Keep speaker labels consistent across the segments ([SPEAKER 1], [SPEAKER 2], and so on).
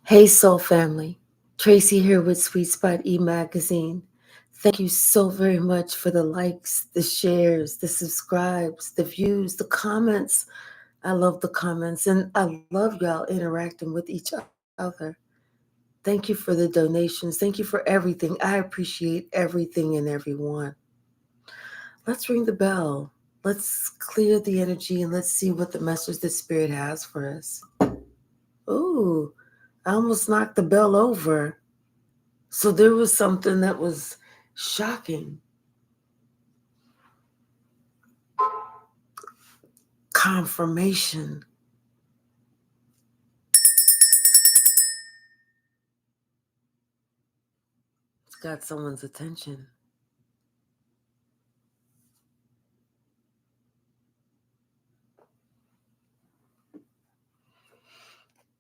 [SPEAKER 1] Hey, Soul Family. Tracy here with Sweet Spot e-magazine. Thank you so very much for the likes, the shares, the subscribes, the views, the comments. I love the comments and I love y'all interacting with each other. Thank you for the donations. Thank you for everything. I appreciate everything and everyone. Let's ring the bell. Let's clear the energy and let's see what the message the Spirit has for us. Ooh, I almost knocked the bell over. So there was something that was shocking. Confirmation. It's got someone's attention.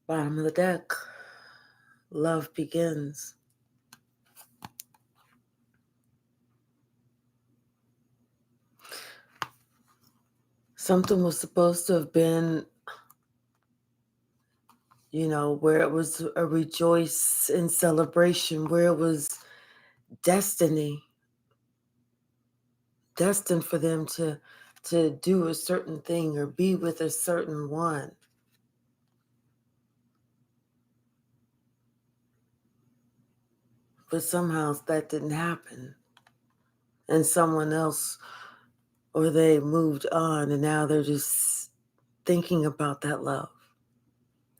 [SPEAKER 1] Bottom of the deck. Love begins. Something was supposed to have been, where it was a rejoice and celebration, where it was destiny, destined for them to do a certain thing or be with a certain one. But somehow that didn't happen. And someone else, or they moved on and now they're just thinking about that love,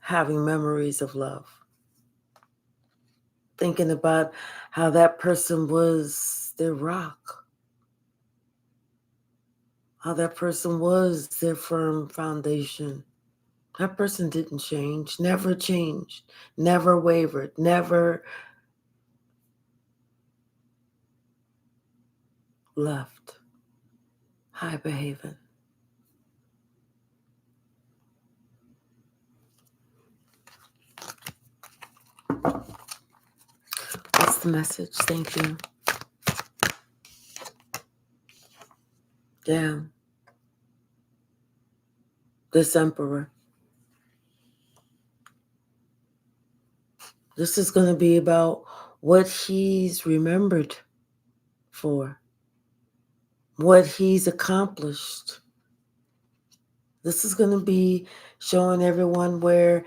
[SPEAKER 1] having memories of love, thinking about how that person was their rock, how that person was their firm foundation. That person didn't change, never wavered, never left. High behaving. What's the message? Thank you. Yeah. This emperor. This is going to be about what he's remembered for, what he's accomplished. This is going to be showing everyone where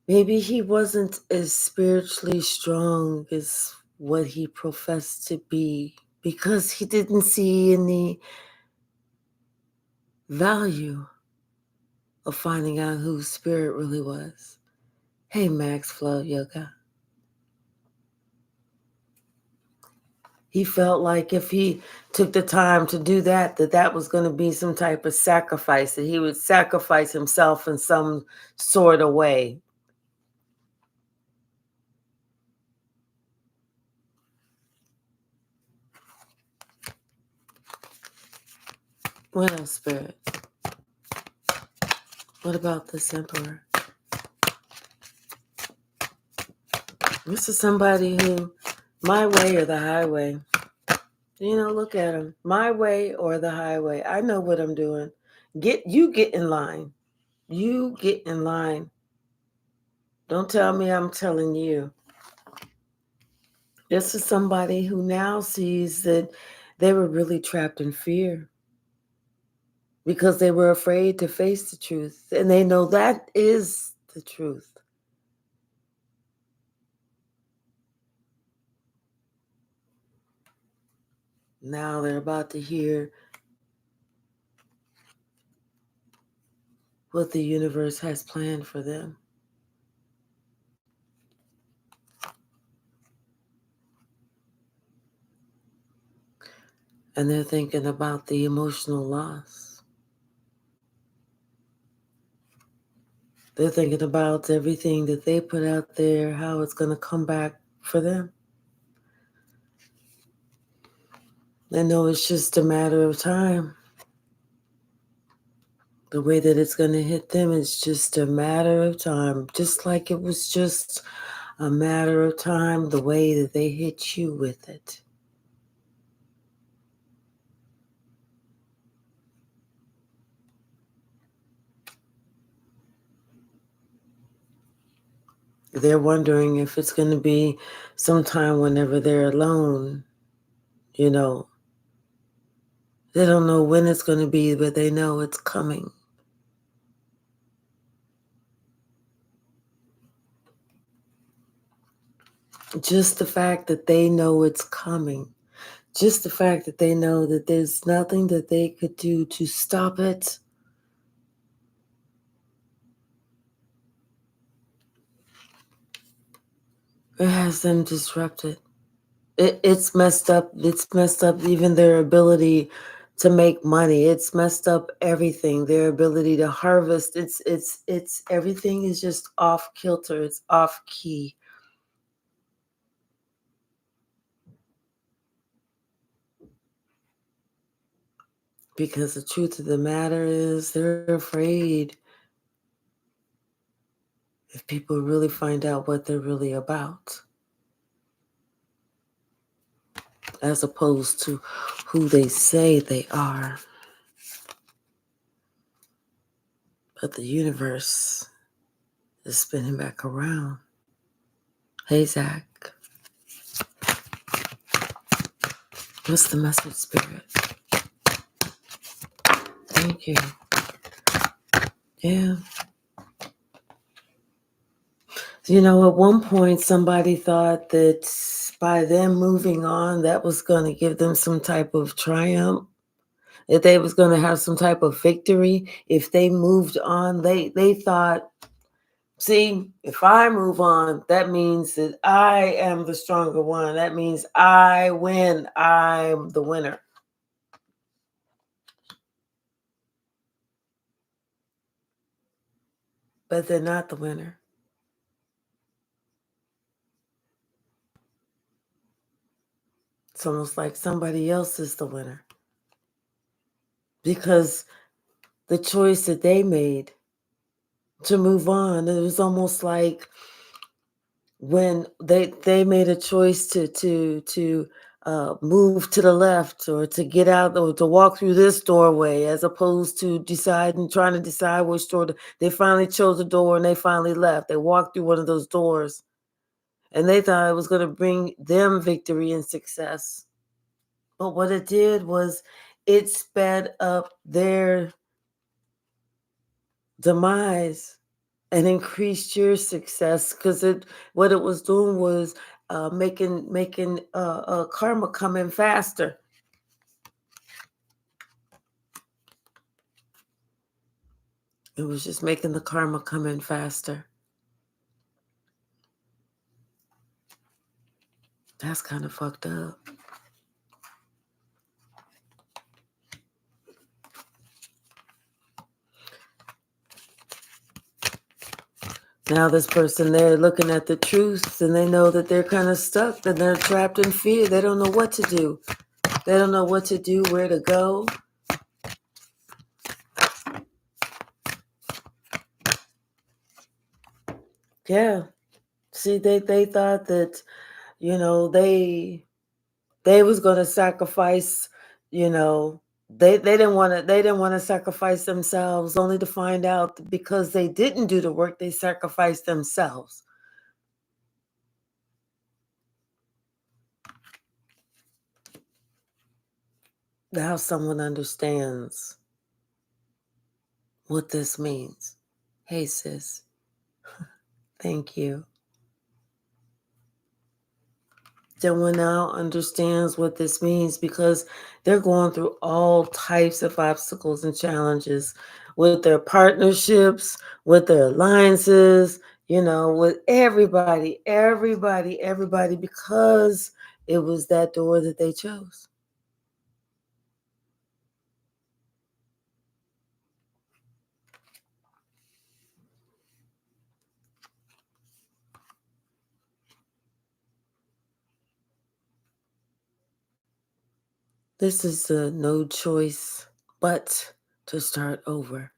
[SPEAKER 1] maybe he wasn't as spiritually strong as what he professed to be because he didn't see any value of finding out who spirit really was. Hey, Max Flow Yoga. He felt like if he took the time to do that, that was going to be some type of sacrifice, that he would sacrifice himself in some sort of way. What else, Spirit? What about this emperor? This is somebody who, my way or the highway. Look at him. My way or the highway. I know what I'm doing. Get in line. You get in line. Don't tell me I'm telling you. This is somebody who now sees that they were really trapped in fear because they were afraid to face the truth. And they know that is the truth. Now they're about to hear what the universe has planned for them. And they're thinking about the emotional loss. They're thinking about everything that they put out there, how it's going to come back for them. They know it's just a matter of time. The way that it's going to hit them is just a matter of time. Just like it was just a matter of time, the way that they hit you with it. They're wondering if it's going to be sometime whenever they're alone, you know. They don't know when it's going to be, but they know it's coming. Just the fact that they know it's coming, just the fact that they know that there's nothing that they could do to stop it, it has them disrupted. It's messed up. It's messed up even their ability to make money. It's messed up everything. Their ability to harvest. It's everything is just off kilter. It's off key. Because the truth of the matter is they're afraid if people really find out what they're really about, as opposed to who they say they are. But the universe is spinning back around. Hey, Zach. What's the message, Spirit? Thank you. Yeah. You know, at one point, somebody thought that by them moving on, that was going to give them some type of triumph, that they was going to have some type of victory. If they moved on, they thought, see, if I move on, that means that I am the stronger one. That means I win. I'm the winner. But they're not the winner. It's almost like somebody else is the winner. Because the choice that they made to move on, it was almost like when they made a choice to move to the left, or to get out, or to walk through this doorway, as opposed to trying to decide which door they finally chose a door, and they finally left. They walked through one of those doors, and they thought it was going to bring them victory and success. But what it did was it sped up their demise and increased your success, because what it was doing was making karma come in faster. It was just making the karma come in faster. That's kind of fucked up. Now this person, they're looking at the truth, and they know that they're kind of stuck, and they're trapped in fear. They don't know what to do. They don't know what to do, where to go. Yeah. See, they thought that, you know, they was going to sacrifice, you know, they didn't want to sacrifice themselves, only to find out that because they didn't do the work, they sacrificed themselves. Now someone understands what this means. Hey, sis. Thank you. Someone now understands what this means, because they're going through all types of obstacles and challenges with their partnerships, with their alliances, you know, with everybody, because it was that door that they chose. This is no choice but to start over.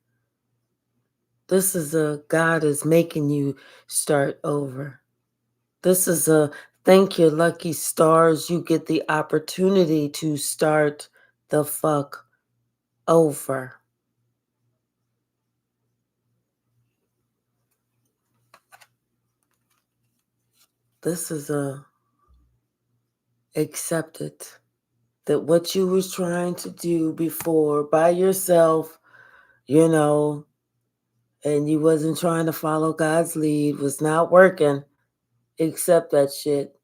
[SPEAKER 1] This is God is making you start over. This is a thank your lucky stars. You get the opportunity to start the fuck over. This is accept it. That what you was trying to do before by yourself, and you wasn't trying to follow God's lead, was not working. Accept that shit.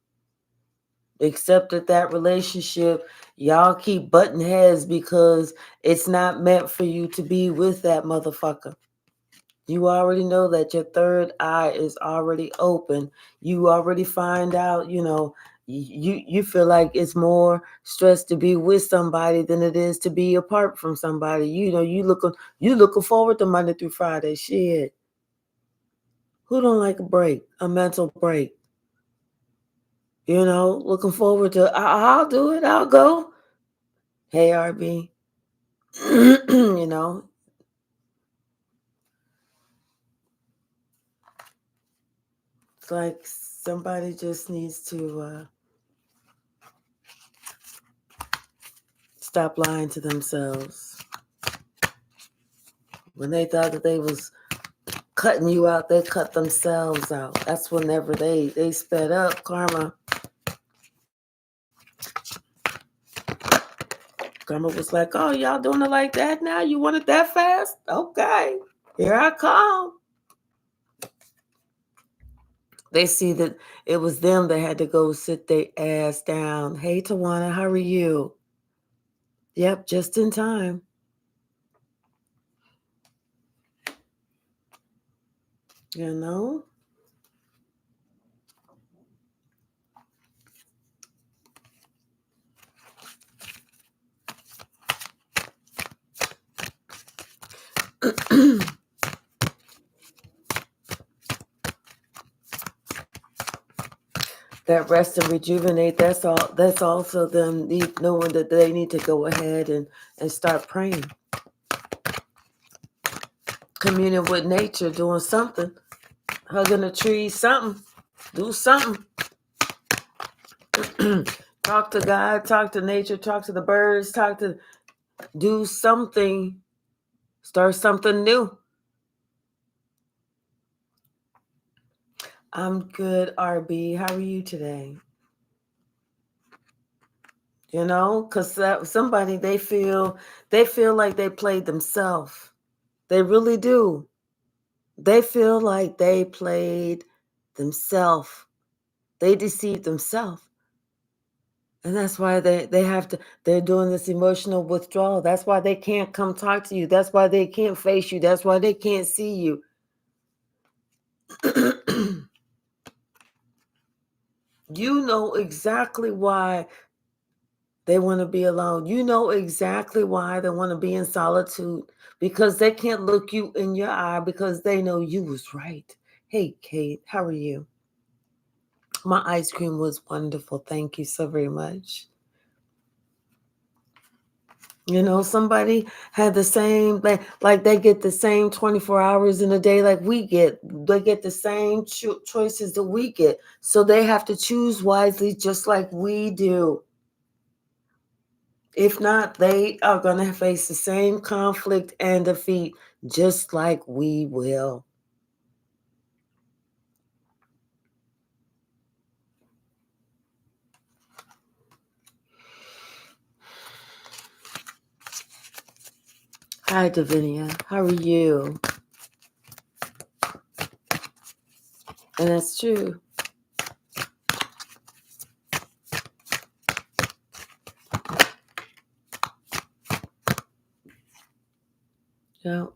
[SPEAKER 1] Accept that relationship, y'all keep butting heads because it's not meant for you to be with that motherfucker. You already know that your third eye is already open. You already find out, you feel like it's more stress to be with somebody than it is to be apart from somebody. You looking forward to Monday through Friday. Shit. Who don't like a break? A mental break. Looking forward to I'll do it. I'll go. Hey RB. It's like somebody just needs to stop lying to themselves. When they thought that they was cutting you out, they cut themselves out. That's whenever they sped up karma. Karma was like, oh, y'all doing it like that now? You want it that fast? Okay, here I come. They see that it was them that had to go sit their ass down. Hey, Tawana, how are you? Yep, just in time. You know? That rest and rejuvenate, that's also them knowing that they need to go ahead and start praying. Communing with nature, doing something. Hugging a tree, something. Do something. Talk to God, talk to nature, talk to the birds, do something. Start something new. I'm good, RB. How are you today? Because somebody, they feel like they played themselves. They really do. They feel like they played themselves. They deceived themselves. And that's why they're doing this emotional withdrawal. That's why they can't come talk to you. That's why they can't face you. That's why they can't see you. You know exactly why they want to be alone. You know exactly why they want to be in solitude, because they can't look you in your eye because they know you was right. Hey, Kate, how are you? My ice cream was wonderful. Thank you so very much. Somebody had the same, like they get the same 24 hours in a day like we get. They get the same choices that we get. So they have to choose wisely just like we do. If not, they are going to face the same conflict and defeat just like we will. Hi, Davinia. How are you? And that's true. Yeah.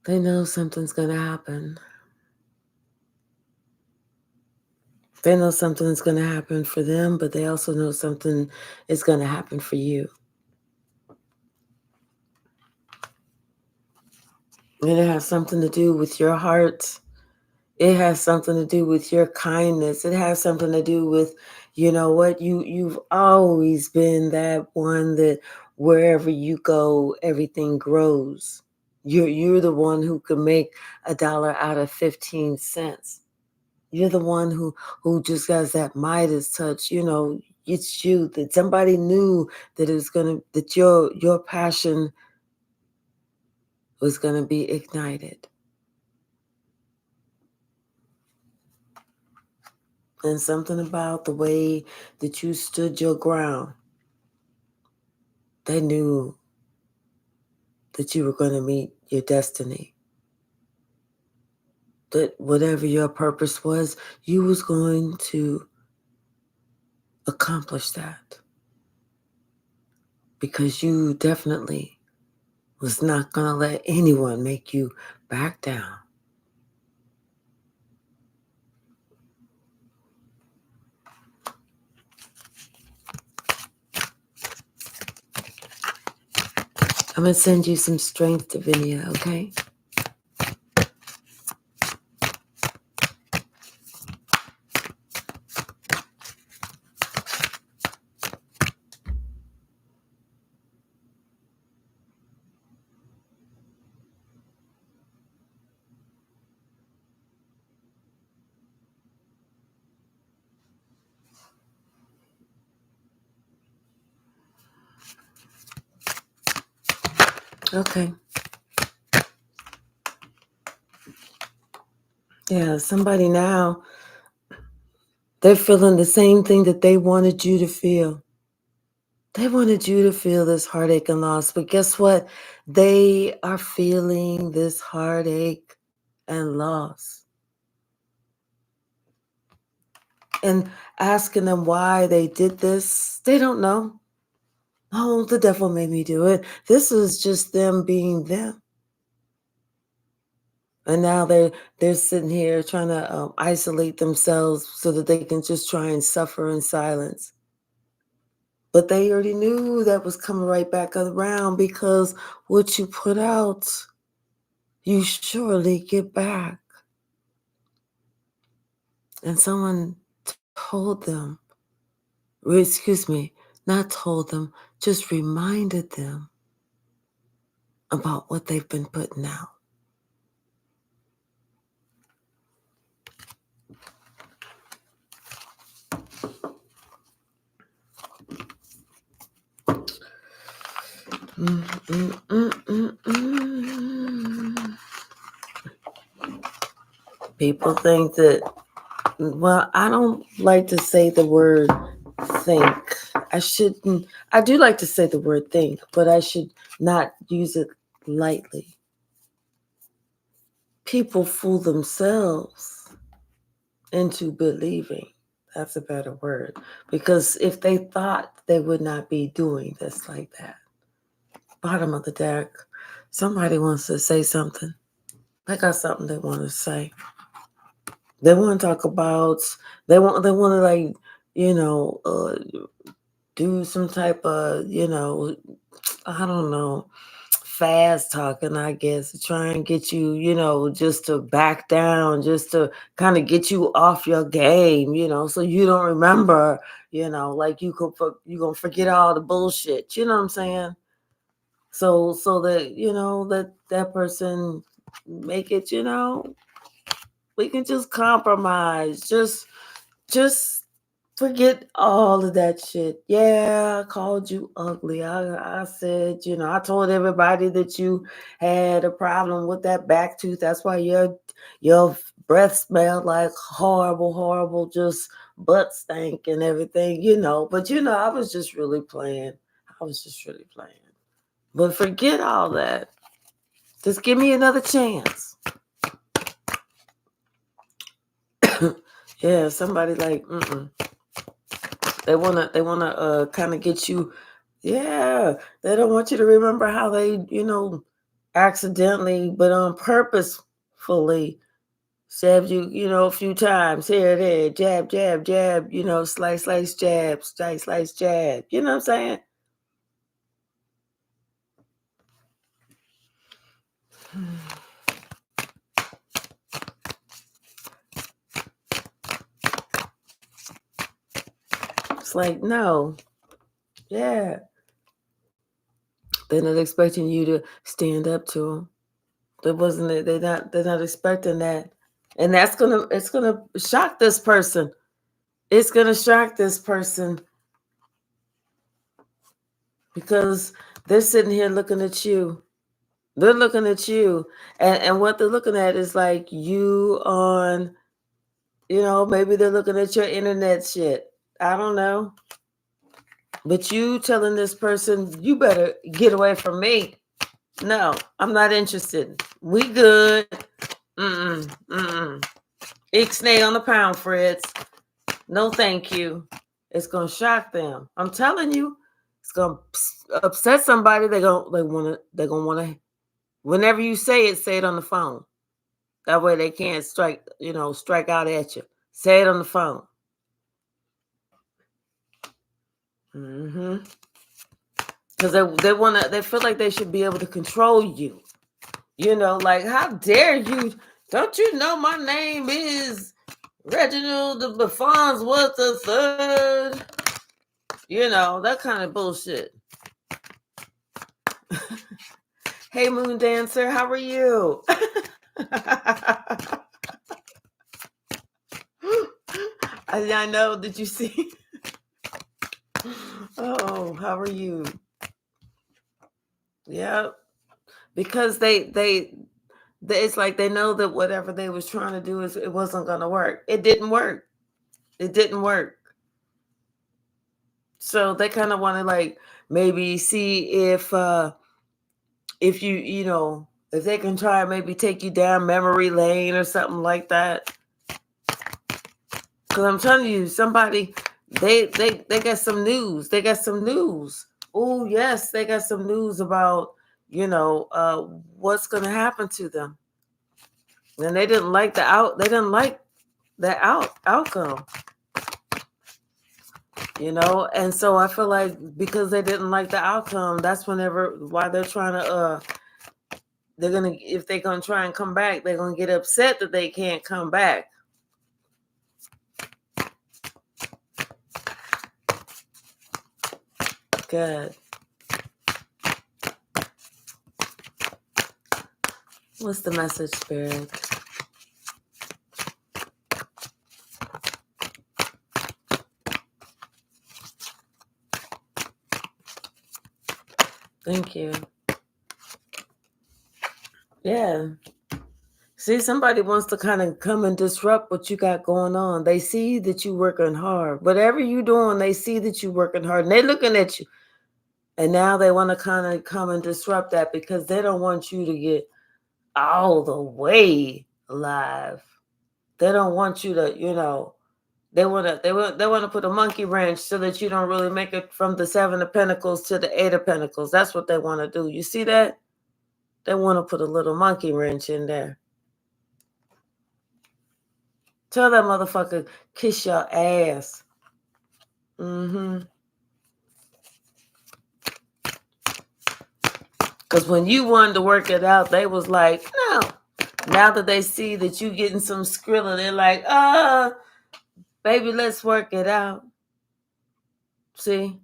[SPEAKER 1] They know something's going to happen. They know something's going to happen for them, but they also know something is going to happen for you. And it has something to do with your heart. It has something to do with your kindness. It has something to do with, you've always been that one that wherever you go, everything grows. You're the one who can make $1 out of 15 cents. You're the one who just has that Midas touch. It's you that somebody knew that that your passion was gonna be ignited. And something about the way that you stood your ground, they knew that you were going to meet your destiny. That whatever your purpose was, you was going to accomplish that. Because you definitely was not going to let anyone make you back down. I'm going to send you some strength, Davinia, okay? Okay. Yeah, somebody now, they're feeling the same thing that they wanted you to feel. They wanted you to feel this heartache and loss, but guess what? They are feeling this heartache and loss. And asking them why they did this, they don't know. Oh, the devil made me do it. This is just them being them. And now they're sitting here trying to isolate themselves so that they can just try and suffer in silence. But they already knew that was coming right back around, because what you put out, you surely get back. And someone told them, not told them, just reminded them about what they've been putting out. People think that, well, I don't like to say the word think. I shouldn't. I do like to say the word think, but I should not use it lightly. People fool themselves into believing. That's a better word. Because if they thought, they would not be doing this like that. Bottom of the deck. Somebody wants to say something. They got something they want to say. They want to talk about, they want to like, do some type of, I don't know, fast talking, I guess, to try and get you, just to back down, just to kind of get you off your game, so you don't remember, like you're going to forget all the bullshit, you know what I'm saying? So that, that person make it, we can just compromise, just forget all of that shit. Yeah, I called you ugly. I said, I told everybody that you had a problem with that back tooth. That's why your breath smelled like horrible, just butt stank and everything, But I was just really playing. But forget all that. Just give me another chance. Yeah, somebody like, They wanna kind of get you. Yeah, they don't want you to remember how they, accidentally but on purposefully stabbed you, a few times here, there, jab, jab, jab, slice, slice, jab, slice, slice, jab. You know what I'm saying? It's like, no, yeah, they're not expecting you to stand up to them. That wasn't it. They're not expecting that, and it's gonna shock this person. It's gonna shock this person because they're sitting here looking at you. They're looking at you, and what they're looking at is like you on You know, maybe they're looking at your internet shit. I don't know. But you telling this person, you better get away from me. No, I'm not interested. We good. Mm-mm. Ixnay on the pound, Fritz. No, thank you. It's gonna shock them. I'm telling you, it's gonna upset somebody. They're gonna wanna. Whenever you say it on the phone. That way they can't strike out at you. Say it on the phone. Mm-hmm. Because they feel like they should be able to control you. You know, like, how dare you? Don't you know my name is Reginald the Farnsworth the Third? You know, that kind of bullshit. Hey, Moon Dancer, how are you? I know. Did you see? Oh, how are you? Yeah, because they it's like they know that whatever they was trying to do it wasn't gonna work. It didn't work. It didn't work. So they kind of want to like maybe see if if they can try and maybe take you down memory lane or something like that. Because I'm telling you, somebody they got some news. They got some news. Oh yes, they got some news about what's gonna happen to them. And they didn't like the outcome. And so I feel like because they didn't like the outcome, that's why they're trying to if they're gonna try and come back, they're gonna get upset that they can't come back. Good. What's the message, Spirit? Thank you. Yeah. See, somebody wants to kind of come and disrupt what you got going on. They see that you working hard. Whatever you doing, they see that you working hard. And they looking at you. And now they want to kind of come and disrupt that because they don't want you to get all the way alive. They don't want you to, they want to put a monkey wrench so that you don't really make it from the 7 of Pentacles to the 8 of Pentacles. That's what they want to do. You see that? They want to put a little monkey wrench in there. Tell that motherfucker, kiss your ass. Mm-hmm. Because when you wanted to work it out, they was like, no. Now that they see that you getting some Skrilla, they're like, baby, let's work it out. See?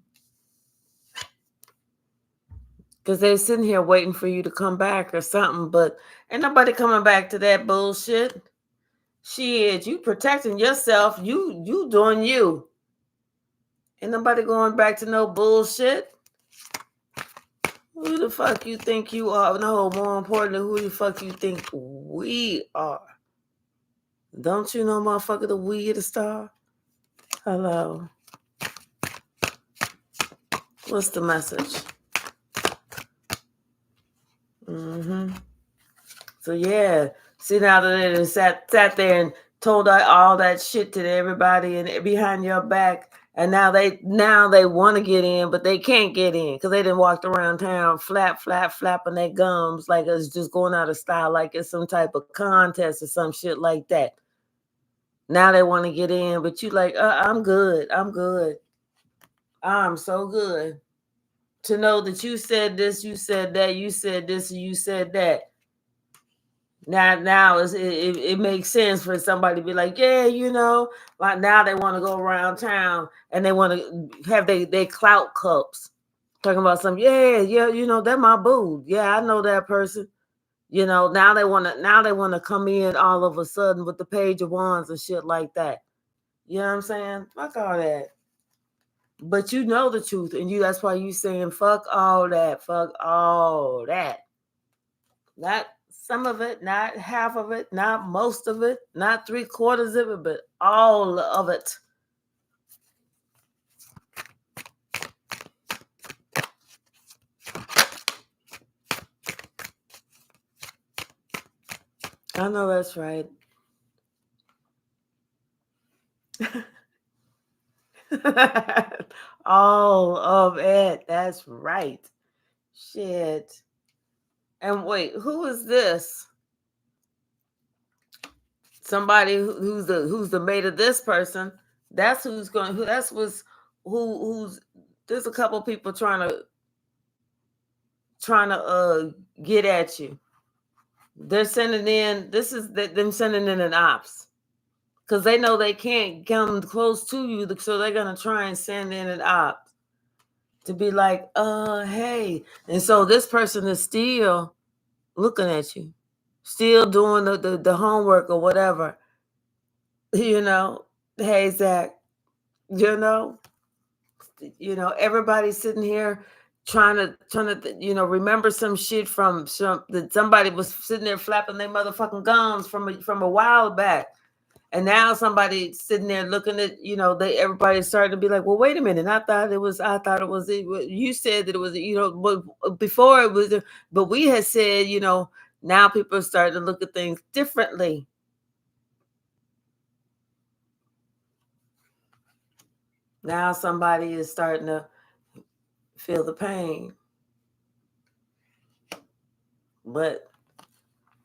[SPEAKER 1] Because they're sitting here waiting for you to come back or something, but ain't nobody coming back to that bullshit. Shit, you protecting yourself. You doing you. Ain't nobody going back to no bullshit. Who the fuck you think you are? No, more importantly, who the fuck you think we are? Don't you know, motherfucker, the we the star? Hello. What's the message? Mm-hmm. So yeah, see, now that they sat there and told all that shit to everybody and behind your back, and now they want to get in, but they can't get in because they didn't walk around town flapping their gums like it's just going out of style, like it's some type of contest or some shit like that. Now they want to get in, but you like, I'm good. I'm so good. To know that you said this, you said that, you said this, and you said that. Now it makes sense for somebody to be like, yeah, like now they want to go around town and they want to have they clout cups. Talking about some, yeah, they're my boo. Yeah, I know that person. Now they want to come in all of a sudden with the Page of Wands and shit like that. You know what I'm saying? Fuck all that. But you know the truth, and that's why you saying fuck all that. Fuck all that. Not some of it, not half of it, not most of it, not 3/4 of it, but All of it. I know that's right. All of it. That's right. Shit. And wait, who is this? Somebody who's the mate of this person. That's who's going. Who's. There's a couple people trying to get at you. They're sending in. This is them sending in an ops because they know they can't come close to you, so they're gonna try and send in an ops to be like, hey. And so this person is still looking at you, still doing the homework or whatever. You know, hey Zach, you know, everybody's sitting here trying to remember some shit from that somebody was sitting there flapping their motherfucking gums from a while back. And now somebody sitting there looking at, everybody's starting to be like, well, wait a minute. I thought it was, you said that it was, but before it was, but we had said, now people are starting to look at things differently. Now somebody is starting to feel the pain. But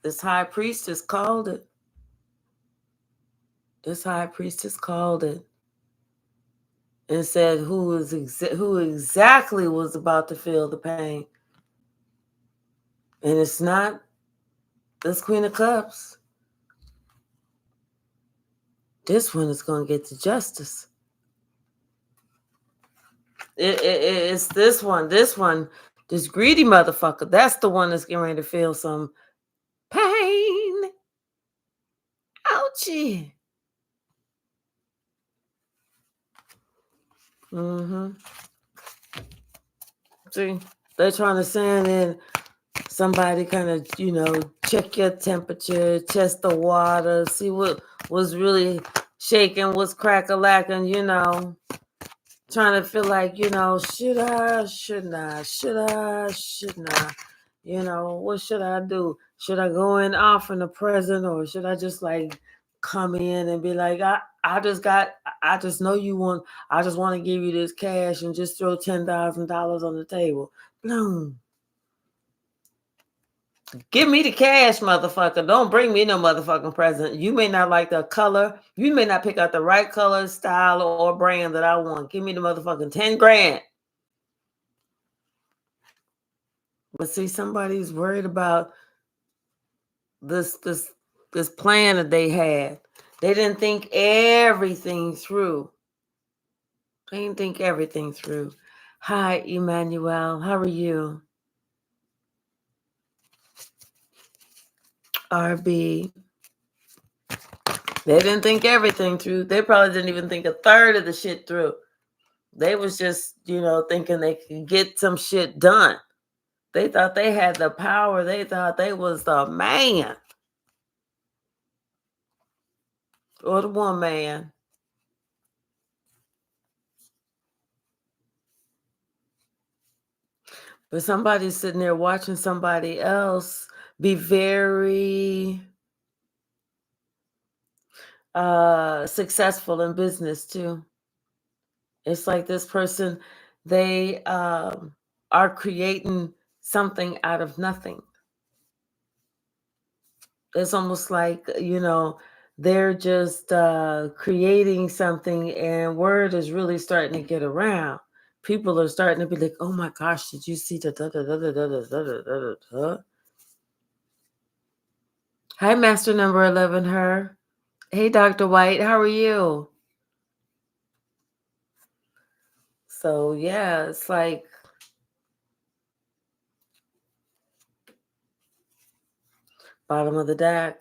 [SPEAKER 1] this high priestess called it. This high priestess called it and said who exactly was about to feel the pain. And it's not this Queen of Cups. This one is going to get the justice. It's this one, this greedy motherfucker. That's the one that's getting ready to feel some pain. Ouchie. See, they're trying to send in somebody kind of, check your temperature, test the water, see what was really shaking, what's crack-a-lacking, trying to feel like, should I, shouldn't I, shouldn't I, what should I do? Should I go in offering a present, or should I just like come in and be like, I just know you want, I just want to give you this cash and just throw $10,000 on the table. Boom. Give me the cash, motherfucker. Don't bring me no motherfucking present. You may not like the color. You may not pick out the right color, style, or brand that I want. Give me the motherfucking 10 grand. But see, somebody's worried about this plan that they had. They didn't think everything through. They didn't think everything through. Hi, Emmanuel. How are you? RB. They didn't think everything through. They probably didn't even think a third of the shit through. They was just, thinking they could get some shit done. They thought they had the power. They thought they was the man. Or the woman. But somebody's sitting there watching somebody else be very successful in business too. It's like this person, they are creating something out of nothing. It's almost like, they're just creating something, and word is really starting to get around. People are starting to be like, oh my gosh, did you see the Hi, Master Number 11, her. Hey, Dr. White, how are you? So, yeah, it's like bottom of the deck.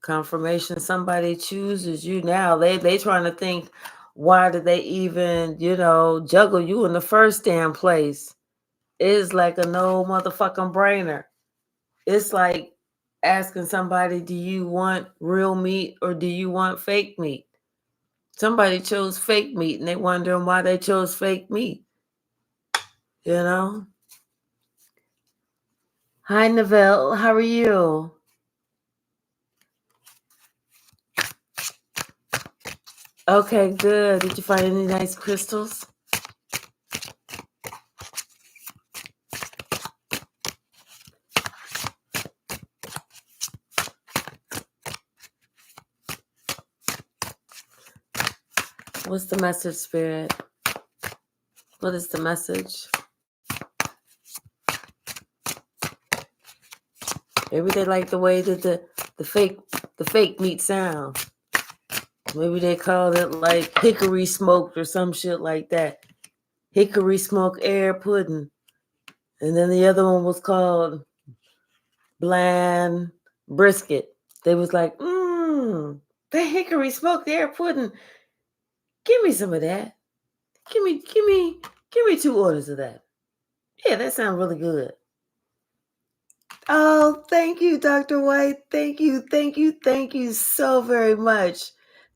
[SPEAKER 1] Confirmation, somebody chooses you now. They trying to think, why did they even, juggle you in the first damn place? It's like a no motherfucking brainer. It's like asking somebody, do you want real meat or do you want fake meat? Somebody chose fake meat and they wondering why they chose fake meat. You know? Hi, Neville. How are you? Okay, good. Did you find any nice crystals? What's the message, Spirit? What is the message? Maybe they like the way that the fake meat sounds. Maybe they called it like hickory smoked or some shit like that. Hickory smoked air pudding. And then the other one was called bland brisket. They was like, the hickory smoked air pudding. Give me some of that. Give me 2 orders of that. Yeah, that sounds really good. Oh, thank you, Dr. White. Thank you so very much.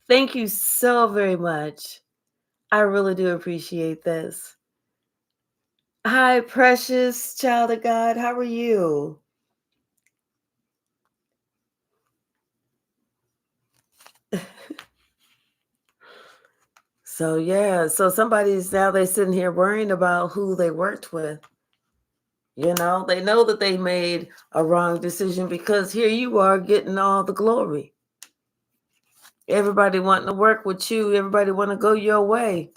[SPEAKER 1] Thank you so very much. I really do appreciate this. Hi, precious child of God. How are you? So, yeah. So somebody's now they're sitting here worrying about who they worked with. You know, they know that they made a wrong decision because here you are getting all the glory. Everybody wanting to work with you. Everybody want to go your way.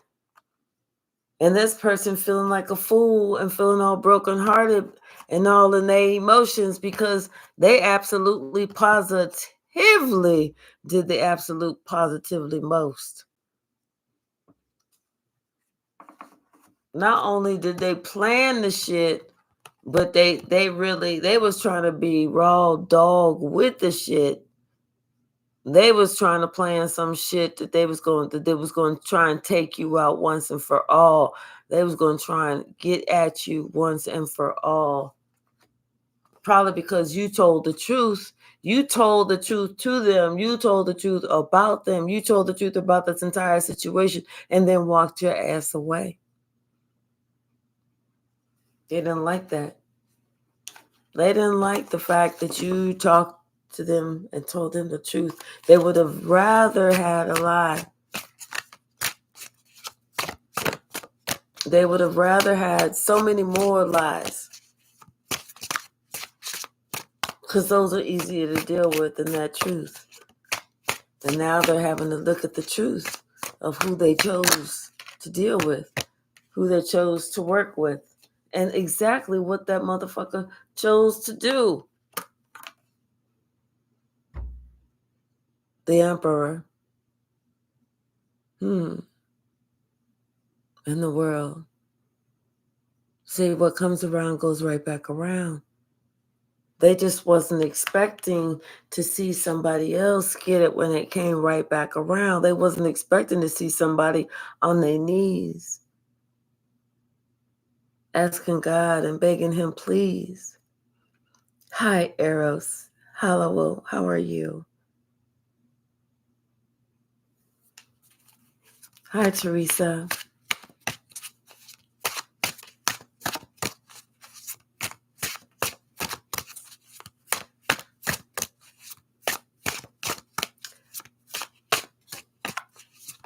[SPEAKER 1] And this person feeling like a fool and feeling all brokenhearted and all in their emotions because they absolutely positively did the absolute positively most. Not only did they plan the shit, but they was trying to be raw dog with the shit. They was trying to plan some shit that they was going to try and take you out once and for all. They was going to try and get at you once and for all. Probably because you told the truth. You told the truth to them. You told the truth about them. You told the truth about this entire situation and then walked your ass away. They didn't like that. They didn't like the fact that you talked to them and told them the truth. They would have rather had a lie. They would have rather had so many more lies. Because those are easier to deal with than that truth. And now they're having to look at the truth of who they chose to deal with, who they chose to work with, and exactly what that motherfucker chose to do. The Emperor. In the world. See, what comes around goes right back around. They just wasn't expecting to see somebody else get it when it came right back around. They wasn't expecting to see somebody on their knees, asking God and begging him, please. Hi, Eros. Hello, how are you? Hi, Teresa.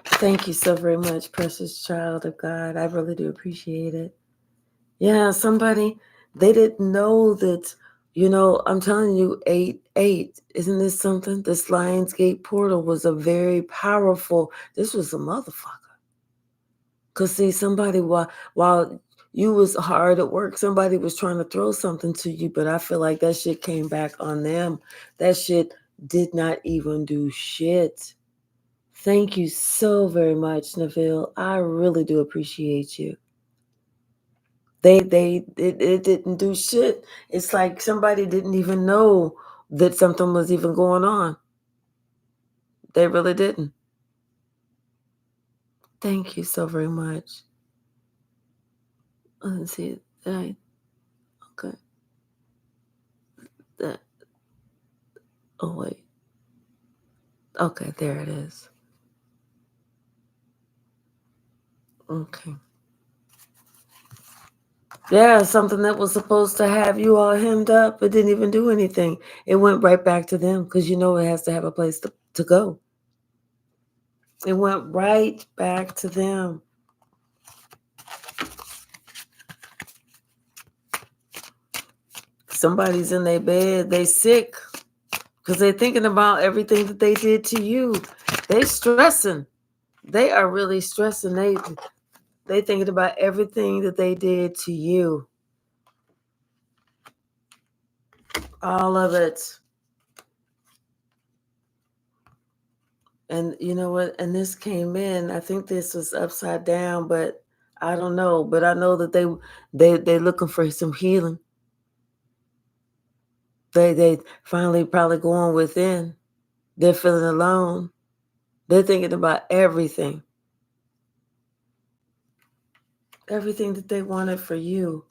[SPEAKER 1] Thank you so very much, precious child of God. I really do appreciate it. Yeah, somebody, they didn't know that, I'm telling you, 8-8. Isn't this something? This Lionsgate portal was a very powerful, this was a motherfucker. Because see, somebody, while you was hard at work, somebody was trying to throw something to you, but I feel like that shit came back on them. That shit did not even do shit. Thank you so very much, Neville. I really do appreciate you. It didn't do shit. It's like somebody didn't even know that something was even going on. They really didn't. Thank you so very much. Let's see. Okay. Oh, wait. Okay, there it is. Okay. Yeah, something that was supposed to have you all hemmed up, it didn't even do anything. It went right back to them because you know it has to have a place to go. It went right back to them. Somebody's in their bed, they sick because they're thinking about everything that they did to you. They stressing. They are really stressing. They thinking about everything that they did to you. All of it. And you know what? And this came in. I think this was upside down, but I don't know. But I know that they're looking for some healing. They finally probably going within. They're feeling alone. They're thinking about everything. Everything that they wanted for you.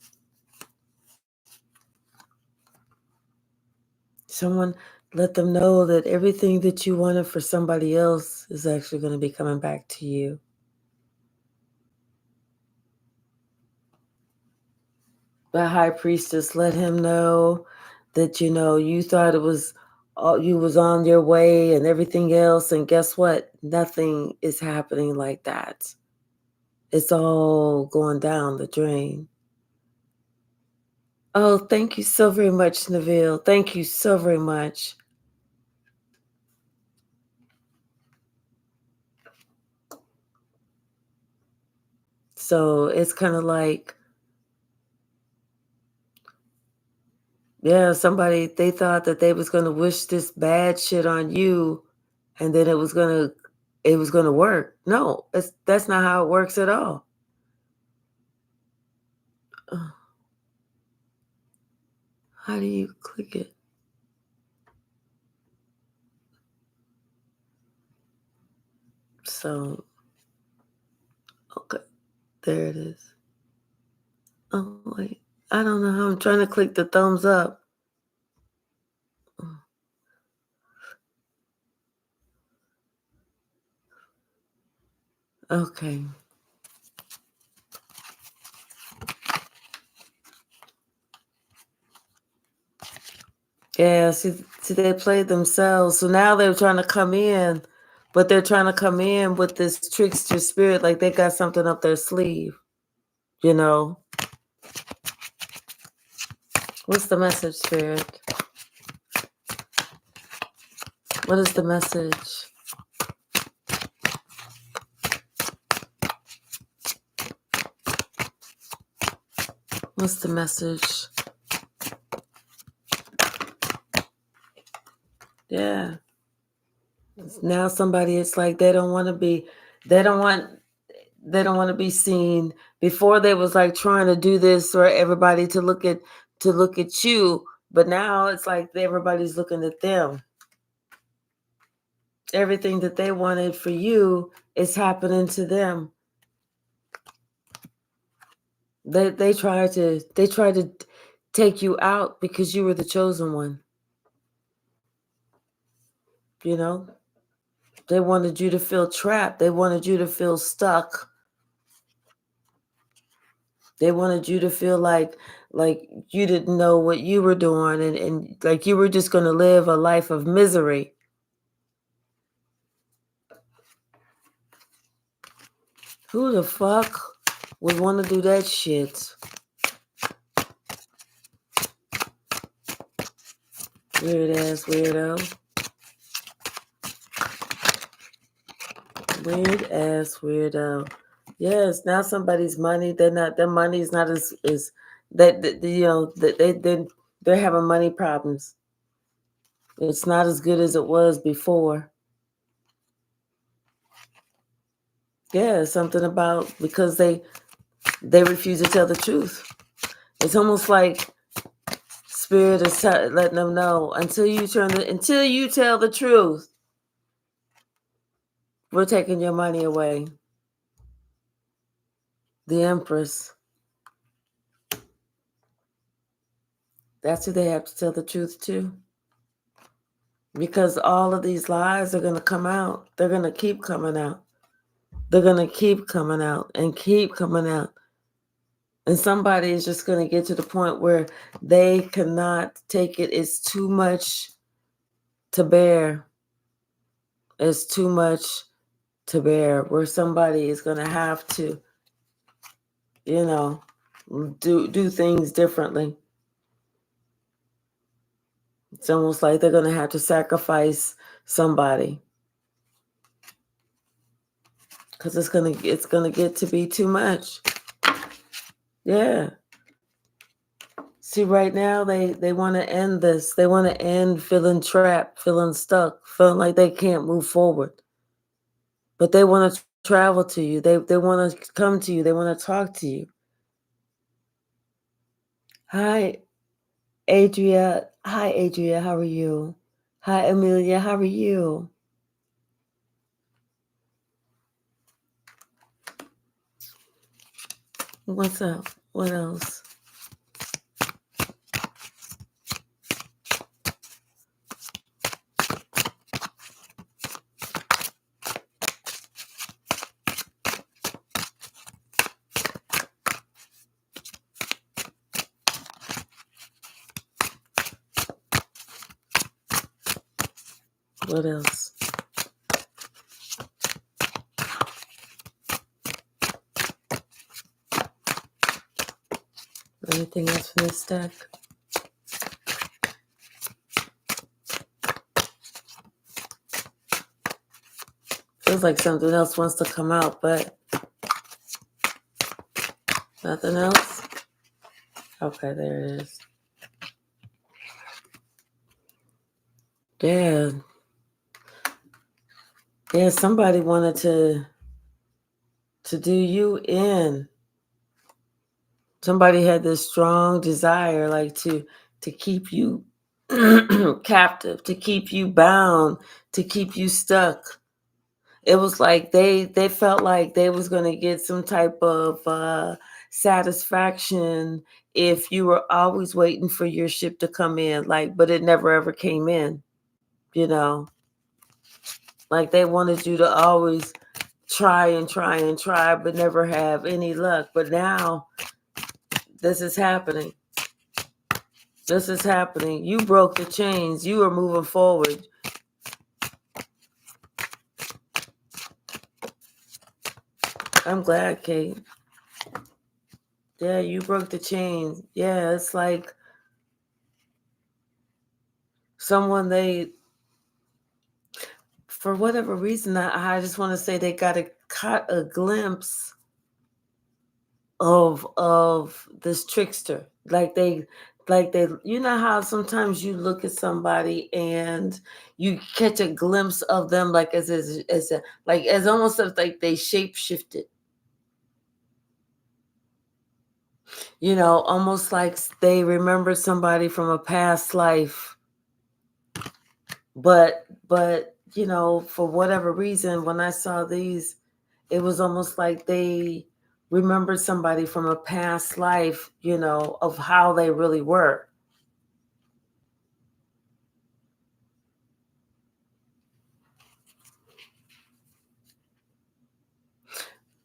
[SPEAKER 1] Someone let them know that everything that you wanted for somebody else is actually going to be coming back to you. The high priestess let him know that, you thought it was you was on your way and everything else. And guess what? Nothing is happening like that. It's all going down the drain. Oh, thank you so very much, Neville. Thank you so very much. So it's kind of like, yeah, they thought that they was going to wish this bad shit on you and then it was going to work. No, that's not how it works at all. Ugh, how do you click it? So, okay, there it is. Oh, wait. I don't know how I'm trying to click the thumbs up. Okay. Yeah, see, they played themselves. So now they're trying to come in, but they're trying to come in with this trickster spirit, like they got something up their sleeve, you know? What's the message, Spirit? What is the message? What's the message? Yeah. Now somebody, it's like they don't want to be seen. Before they was like trying to do this for everybody to look at you, but now it's like everybody's looking at them. Everything that they wanted for you is happening to them. They try to take you out because you were the chosen one. You know? They wanted you to feel trapped. They wanted you to feel stuck. They wanted you to feel like you didn't know what you were doing and like you were just going to live a life of misery. Who the fuck would want to do that shit? Weird ass weirdo. Weird ass weirdo. Yes, now somebody's money. Their money is not as that they're having money problems. It's not as good as it was before. Yeah, something about because they refuse to tell the truth. It's almost like Spirit is letting them know until you tell the truth, we're taking your money away. The Empress. That's who they have to tell the truth to. Because all of these lies are going to come out. They're going to keep coming out. They're going to keep coming out and keep coming out. And somebody is just going to get to the point where they cannot take it. It's too much to bear. It's too much to bear, where somebody is going to have to, do things differently. It's almost like they're going to have to sacrifice somebody, because it's going to get to be too much. Yeah. See, right now they want to end this. They want to end feeling trapped, feeling stuck, feeling like they can't move forward. But they want to travel to you. They want to come to you. They want to talk to you. Hi, Adria. Hi, Adria. How are you? Hi, Amelia. How are you? What's up? What else? What else? Anything else from this deck? Feels like something else wants to come out, but nothing else? Okay, there it is. Yeah. Yeah, somebody wanted to do you in. Somebody had this strong desire, like to keep you captive, to keep you bound, to keep you stuck. It was like they felt like they was going to get some type of satisfaction if you were always waiting for your ship to come in, but it never ever came in, like they wanted you to always try and try and try, but never have any luck. But now this is happening. This is happening. You broke the chains. You are moving forward. I'm glad, Kate. Yeah, you broke the chains. Yeah, it's like someone for whatever reason, I just want to say they got a glimpse of this trickster. Like they, how sometimes you look at somebody and you catch a glimpse of them, like as almost like they shape shifted. Almost like they remember somebody from a past life. But for whatever reason, when I saw these, it was almost like they remembered somebody from a past life, of how they really were.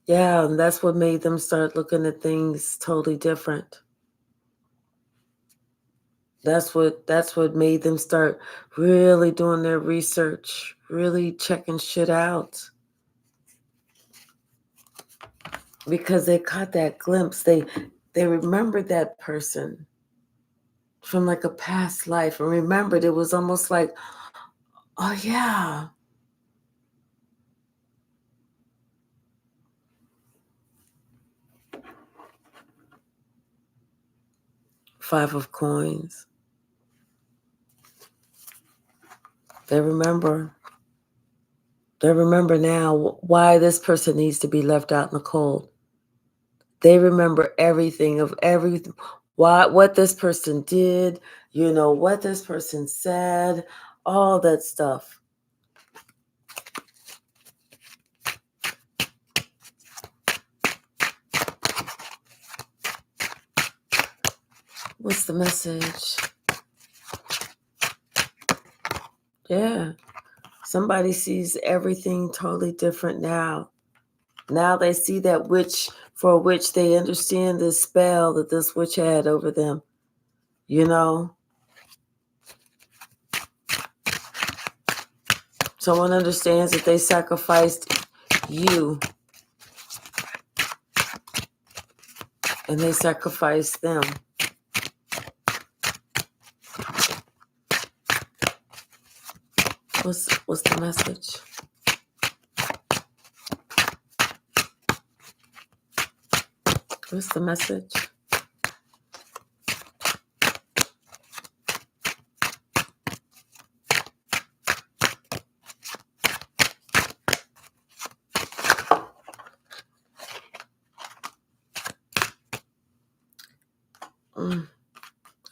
[SPEAKER 1] Yeah, and that's what made them start looking at things totally different. That's what made them start really doing their research, really checking shit out. Because they caught that glimpse. They remembered that person from like a past life and remembered. It was almost like, oh yeah. Five of coins. They remember. They remember now why this person needs to be left out in the cold. They remember everything what this person did, what this person said, all that stuff. What's the message? Yeah. Somebody sees everything totally different now. Now they see that witch for which they understand the spell that this witch had over them. You know? Someone understands that they sacrificed you and they sacrificed them. What's the message? What's the message?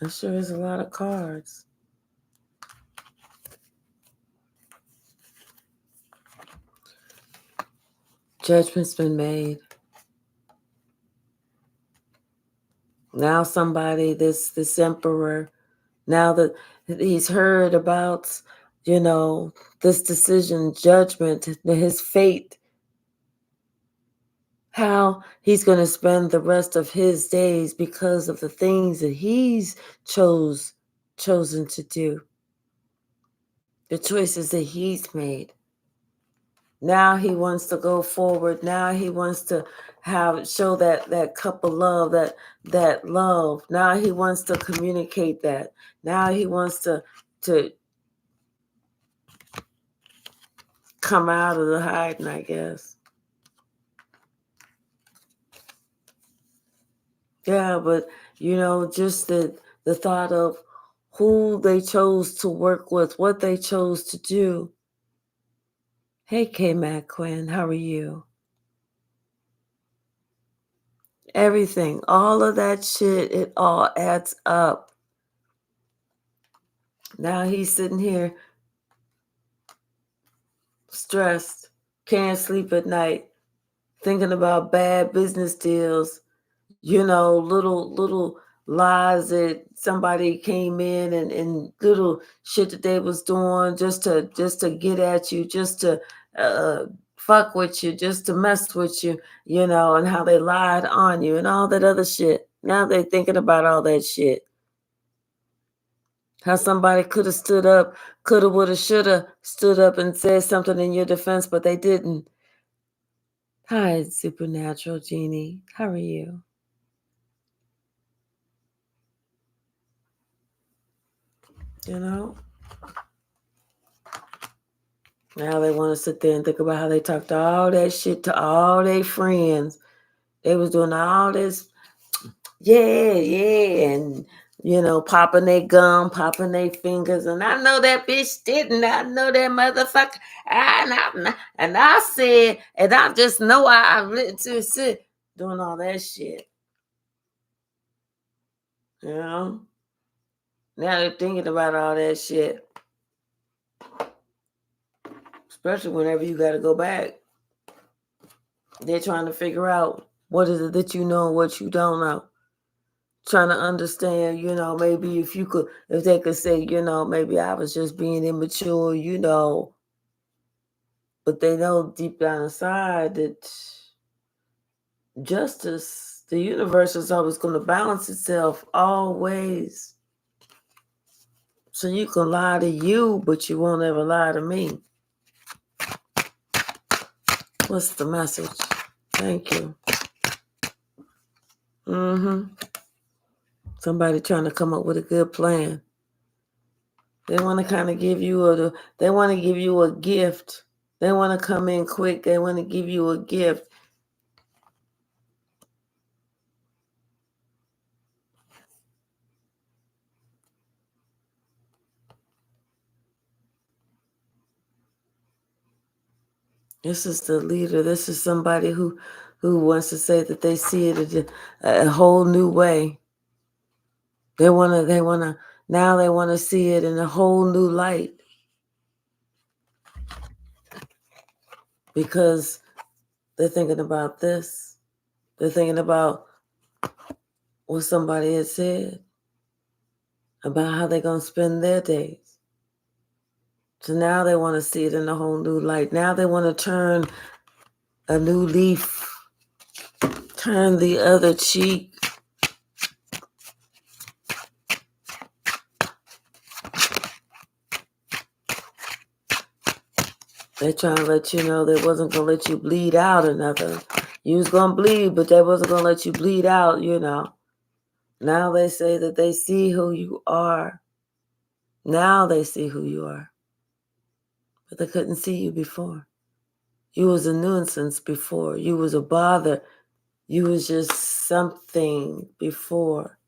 [SPEAKER 1] That sure is a lot of cards. Judgment's been made. Now somebody, this emperor, now that he's heard about, this decision, judgment, his fate, how he's going to spend the rest of his days because of the things that he's chosen to do, the choices that he's made. Now he wants to go forward. Now he wants to show that cup of love, that love. Now he wants to communicate that. Now he wants to come out of the hiding, I guess. Yeah, but just the thought of who they chose to work with, what they chose to do. Hey, K-Mac Quinn, how are you? Everything, all of that shit, it all adds up. Now he's sitting here stressed, can't sleep at night, thinking about bad business deals, little lies that somebody came in and little shit that they was doing just to get at you, just to fuck with you, just to mess with you, and how they lied on you and all that other shit. Now they're thinking about all that shit. How somebody could have stood up, coulda, woulda, shoulda stood up and said something in your defense, but they didn't. Hi, Supernatural Genie. How are you? Now they want to sit there and think about how they talked all that shit to all their friends. They was doing all this, and popping their gum, popping their fingers, and I know that bitch didn't. I know that motherfucker. And I said, and I just know I written to sit doing all that shit. Now they're thinking about all that shit. Especially whenever you got to go back. They're trying to figure out what is it that you know and what you don't know. Trying to understand, maybe if they could say, maybe I was just being immature, but they know deep down inside that justice, the universe is always going to balance itself, always. So you can lie to you, but you won't ever lie to me. What's the message? Thank you. Somebody trying to come up with a good plan. They want to kind of give you a gift. They want to come in quick. They want to give you a gift. This is the leader. This is somebody who wants to say that they see it a whole new way. They want to see it in a whole new light. Because they're thinking about this. They're thinking about what somebody had said about how they're going to spend their days. So now they want to see it in a whole new light. Now they want to turn a new leaf, turn the other cheek. They're trying to let you know they wasn't going to let you bleed out or nothing. You was going to bleed, but they wasn't going to let you bleed out, you know. Now they say that they see who you are. Now they see who you are. But they couldn't see you before. You was a nuisance before. You was a bother. You was just something before.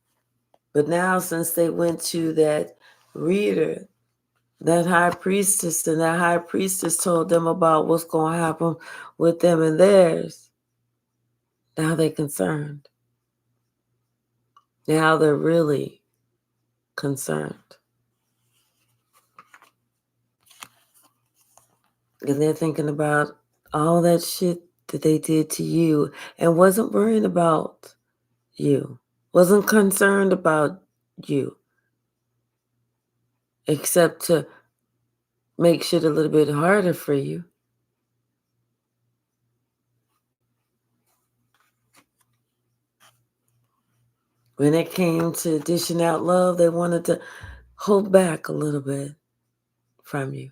[SPEAKER 1] But now since they went to that reader, that high priestess, and that high priestess told them about what's going to happen with them and theirs, now they're concerned. Now they're really concerned. And they're thinking about all that shit that they did to you and wasn't worrying about you, wasn't concerned about you, except to make shit a little bit harder for you. When it came to dishing out love, they wanted to hold back a little bit from you.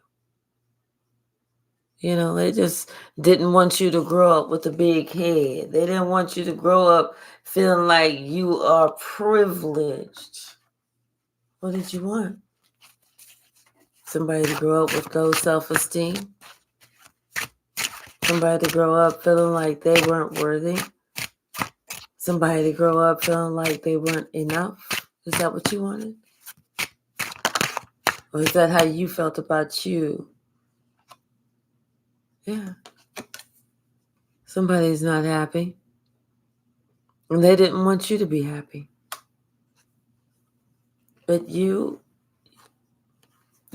[SPEAKER 1] You know, they just didn't want you to grow up with a big head. They didn't want you to grow up feeling like you are privileged. What did you want? Somebody to grow up with low self-esteem? Somebody to grow up feeling like they weren't worthy? Somebody to grow up feeling like they weren't enough? Is that what you wanted? Or is that how you felt about you? Yeah. Somebody's not happy. And they didn't want you to be happy. But you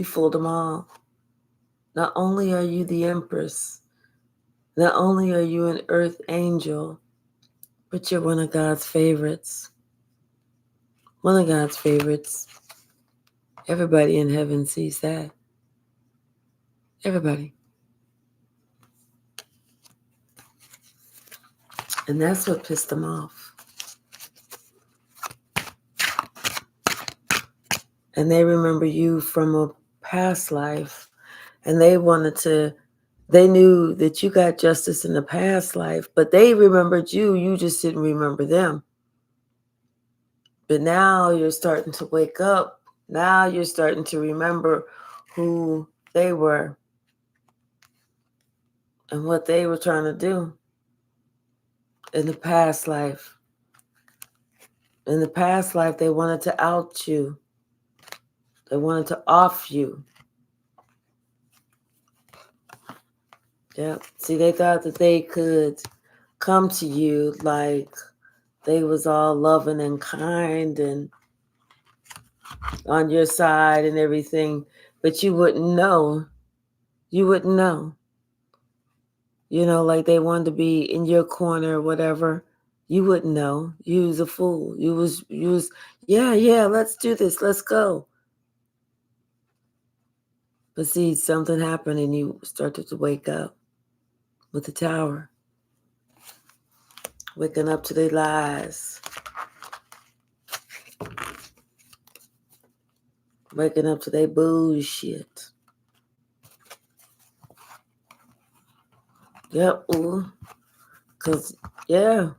[SPEAKER 1] fooled them all. Not only are you the Empress, not only are you an earth angel, but you're one of God's favorites. One of God's favorites. Everybody in heaven sees that. Everybody. And that's what pissed them off. And they remember you from a past life. And they knew that you got justice in the past life, but they remembered you. You just didn't remember them. But now you're starting to wake up. Now you're starting to remember who they were and what they were trying to do in the past life. In the past life, they wanted to out you. They wanted to off you. Yep. See, they thought that they could come to you like they was all loving and kind and on your side and everything, but you wouldn't know. You wouldn't know. You know, like they wanted to be in your corner or whatever. You wouldn't know. You was a fool. You was, yeah, let's do this. Let's go. But see, something happened and you started to wake up with the tower. Waking up to their lies. Waking up to their bullshit. Yep. Because, yeah.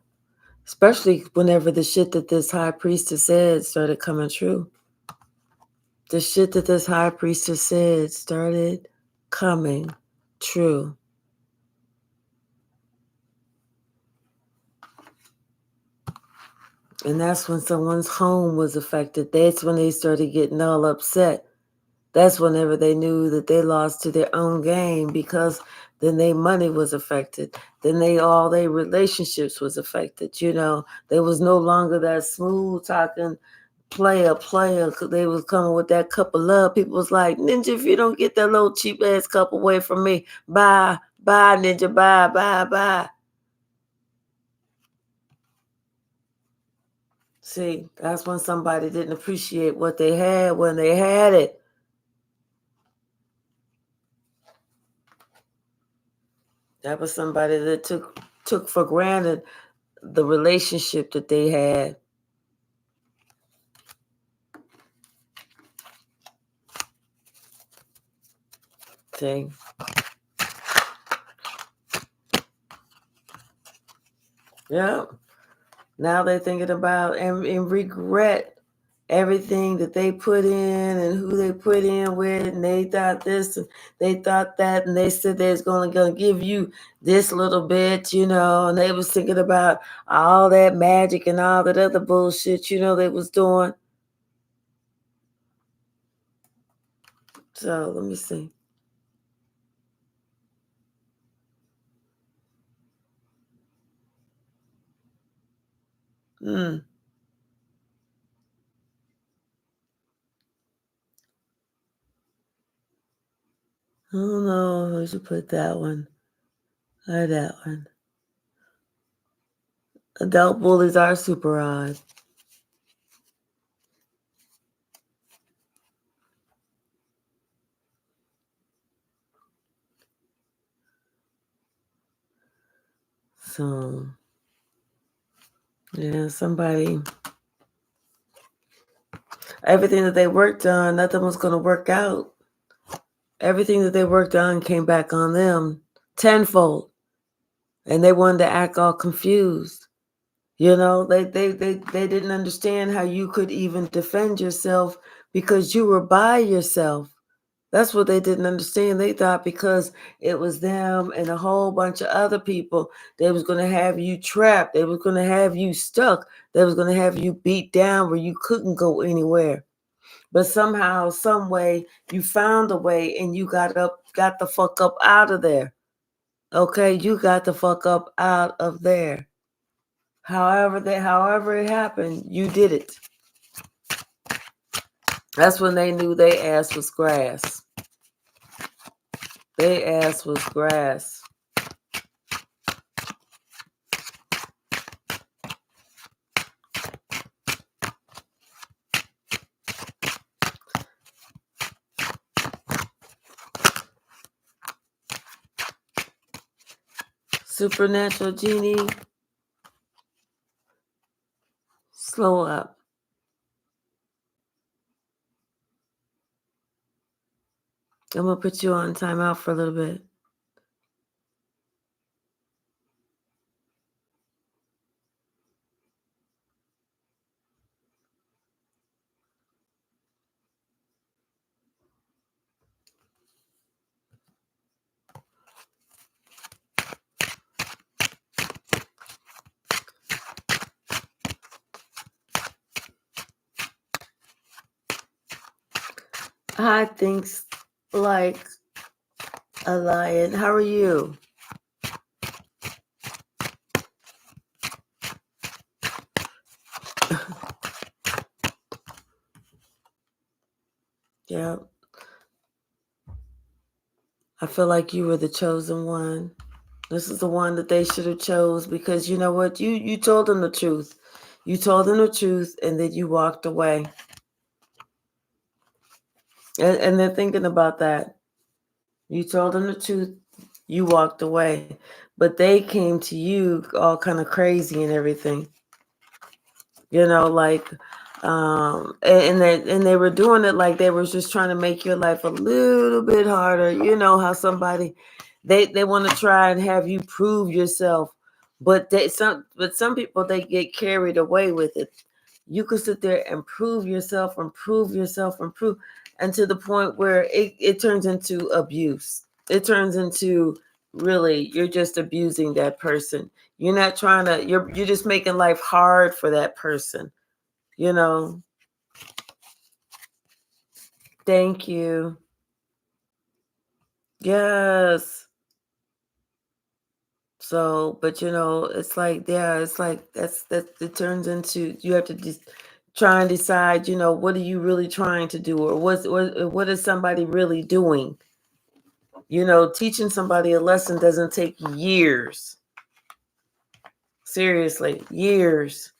[SPEAKER 1] Especially whenever the shit that this high priestess said started coming true. The shit that this high priestess said started coming true. And that's when someone's home was affected. That's when they started getting all upset. That's whenever they knew that they lost to their own game, because then their money was affected. Then all their relationships was affected. You know, there was no longer that smooth talking player. They was coming with that cup of love. People was like, Ninja, if you don't get that little cheap ass cup away from me, bye, Ninja, bye. See, that's when somebody didn't appreciate what they had when they had it. That was somebody that took for granted the relationship that they had. See? Yeah. Now they're thinking about and regret everything that they put in and who they put in with, and they thought this and they thought that, and they said they was gonna give you this little bit, and they was thinking about all that magic and all that other bullshit, they was doing. So let me see. I don't know who should put that one or that one. Adult bullies are super odd. So, yeah, everything that they worked on, nothing was going to work out. Everything that they worked on came back on them tenfold. And they wanted to act all confused. They didn't understand how you could even defend yourself because you were by yourself. That's what they didn't understand. They thought because it was them and a whole bunch of other people, they was going to have you trapped. They was going to have you stuck. They was going to have you beat down where you couldn't go anywhere. But somehow, some way, you found a way and you got the fuck up out of there. Okay, you got the fuck up out of there. However it happened, you did it. That's when they knew their ass was grass. Their ass was grass. Supernatural genie, slow up. I'm going to put you on timeout for a little bit. Hi, thanks like a lion. How are you? Yeah. I feel like you were the chosen one. This is the one that they should have chose because you know what? You told them the truth. You told them the truth and then you walked away. And they're thinking about that. You told them the truth. You walked away. But they came to you all kind of crazy and everything. And they were doing it like they were just trying to make your life a little bit harder. You know how somebody they want to try and have you prove yourself, but some people they get carried away with it. You could sit there and prove yourself and prove yourself and prove, and to the point where it turns into abuse. It turns into really you're just abusing that person. You're not trying to. You're just making life hard for that person. Thank you. Yes. So, but it's like, yeah, it's like that it turns into you have to just try and decide, what are you really trying to do, or what is somebody really doing? Teaching somebody a lesson doesn't take years. Seriously, years.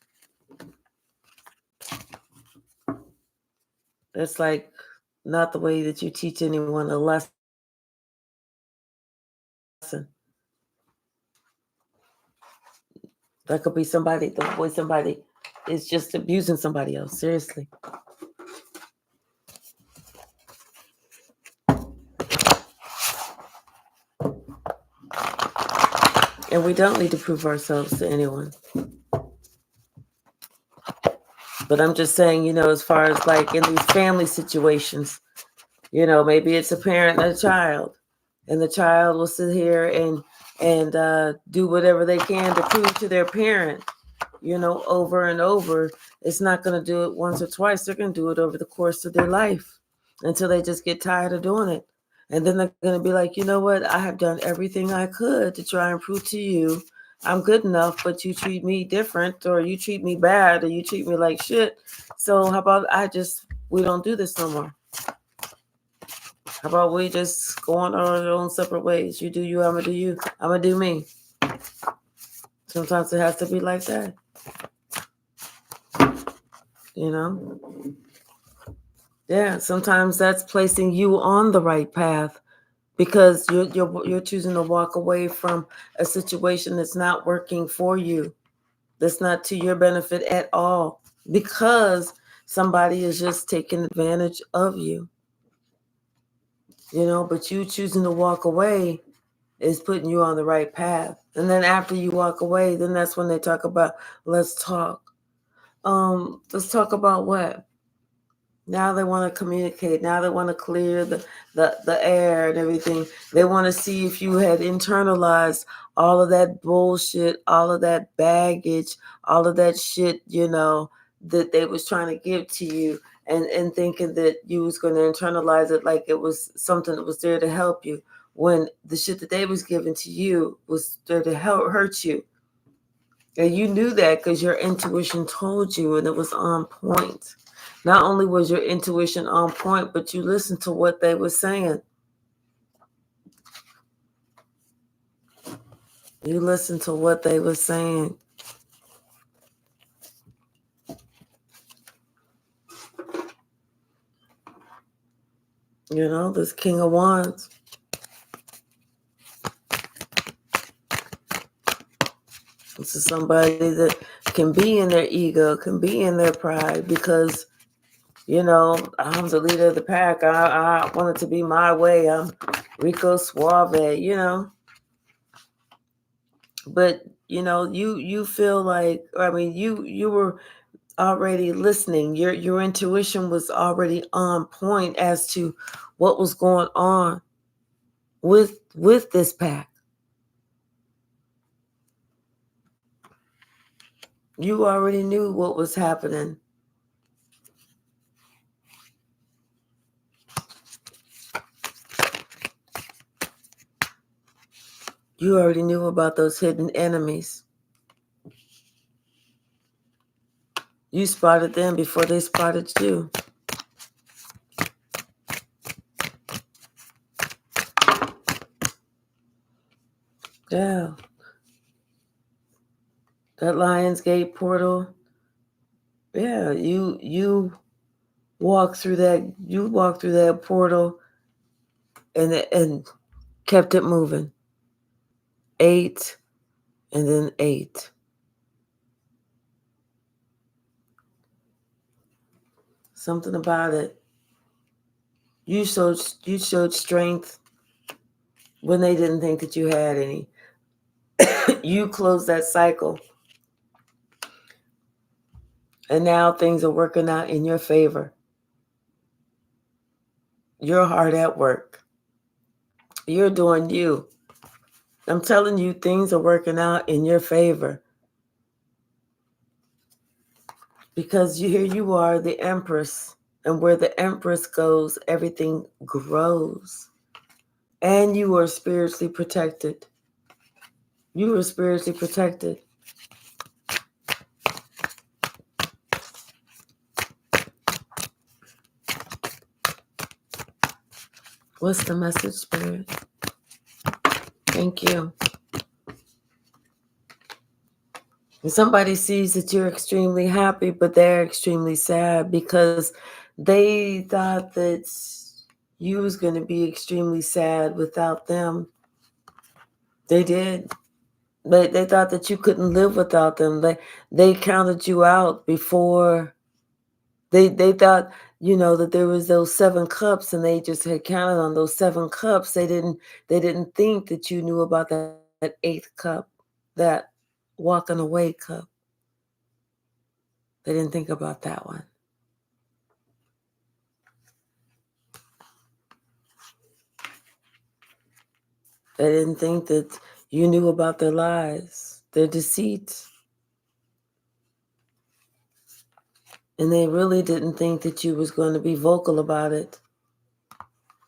[SPEAKER 1] That's like not the way that you teach anyone a lesson. That could be somebody, the boy, somebody is just abusing somebody else. Seriously. And we don't need to prove ourselves to anyone. But I'm just saying, as far as like in these family situations, maybe it's a parent and a child, and the child will sit here and do whatever they can to prove to their parent, over and over. It's not going to do it once or twice. They're going to do it over the course of their life until they just get tired of doing it. And then they're going to be like, you know what? I have done everything I could to try and prove to you I'm good enough, but you treat me different, or you treat me bad, or you treat me like shit. So how about we don't do this no more? How about we just go on our own separate ways? You do you, I'm going to do you. I'm going to do me. Sometimes it has to be like that. Yeah, sometimes that's placing you on the right path because you're choosing to walk away from a situation that's not working for you, that's not to your benefit at all, because somebody is just taking advantage of you. But you choosing to walk away is putting you on the right path. And then after you walk away, then that's when they talk about, let's talk. Let's talk about what? Now they want to communicate. Now they want to clear the air and everything. They want to see if you had internalized all of that bullshit, all of that baggage, all of that shit, that they was trying to give to you, and thinking that you was going to internalize it like it was something that was there to help you, when the shit that they was giving to you was there to help hurt you. And you knew that because your intuition told you, and it was on point. Not only was your intuition on point, but you listened to what they were saying. You listened to what they were saying. This King of Wands. This is somebody that can be in their ego, can be in their pride, because I'm the leader of the pack. I want it to be my way. I'm Rico Suave, But, you feel like, you were already listening. Your intuition was already on point as to what was going on with this pack. You already knew what was happening. You already knew about those hidden enemies. You spotted them before they spotted you. Yeah. That Lionsgate portal. Yeah, you walked through that. You walked through that portal, and kept it moving. 8, and then 8. Something about it. You showed strength when they didn't think that you had any. You closed that cycle. And now things are working out in your favor. You're hard at work. You're doing you. I'm telling you, things are working out in your favor. Because here you are, the Empress. And where the Empress goes, everything grows. And you are spiritually protected. You are spiritually protected. What's the message, Spirit? Thank you. And somebody sees that you're extremely happy, but they're extremely sad because they thought that you was going to be extremely sad without them. They did. They thought that you couldn't live without them. They counted you out before they thought, that there was those 7 cups, and they just had counted on those 7 cups. They didn't think that you knew about that 8th cup, that walking away cup. They didn't think about that one. They didn't think that you knew about their lies, their deceit. And they really didn't think that you was going to be vocal about it,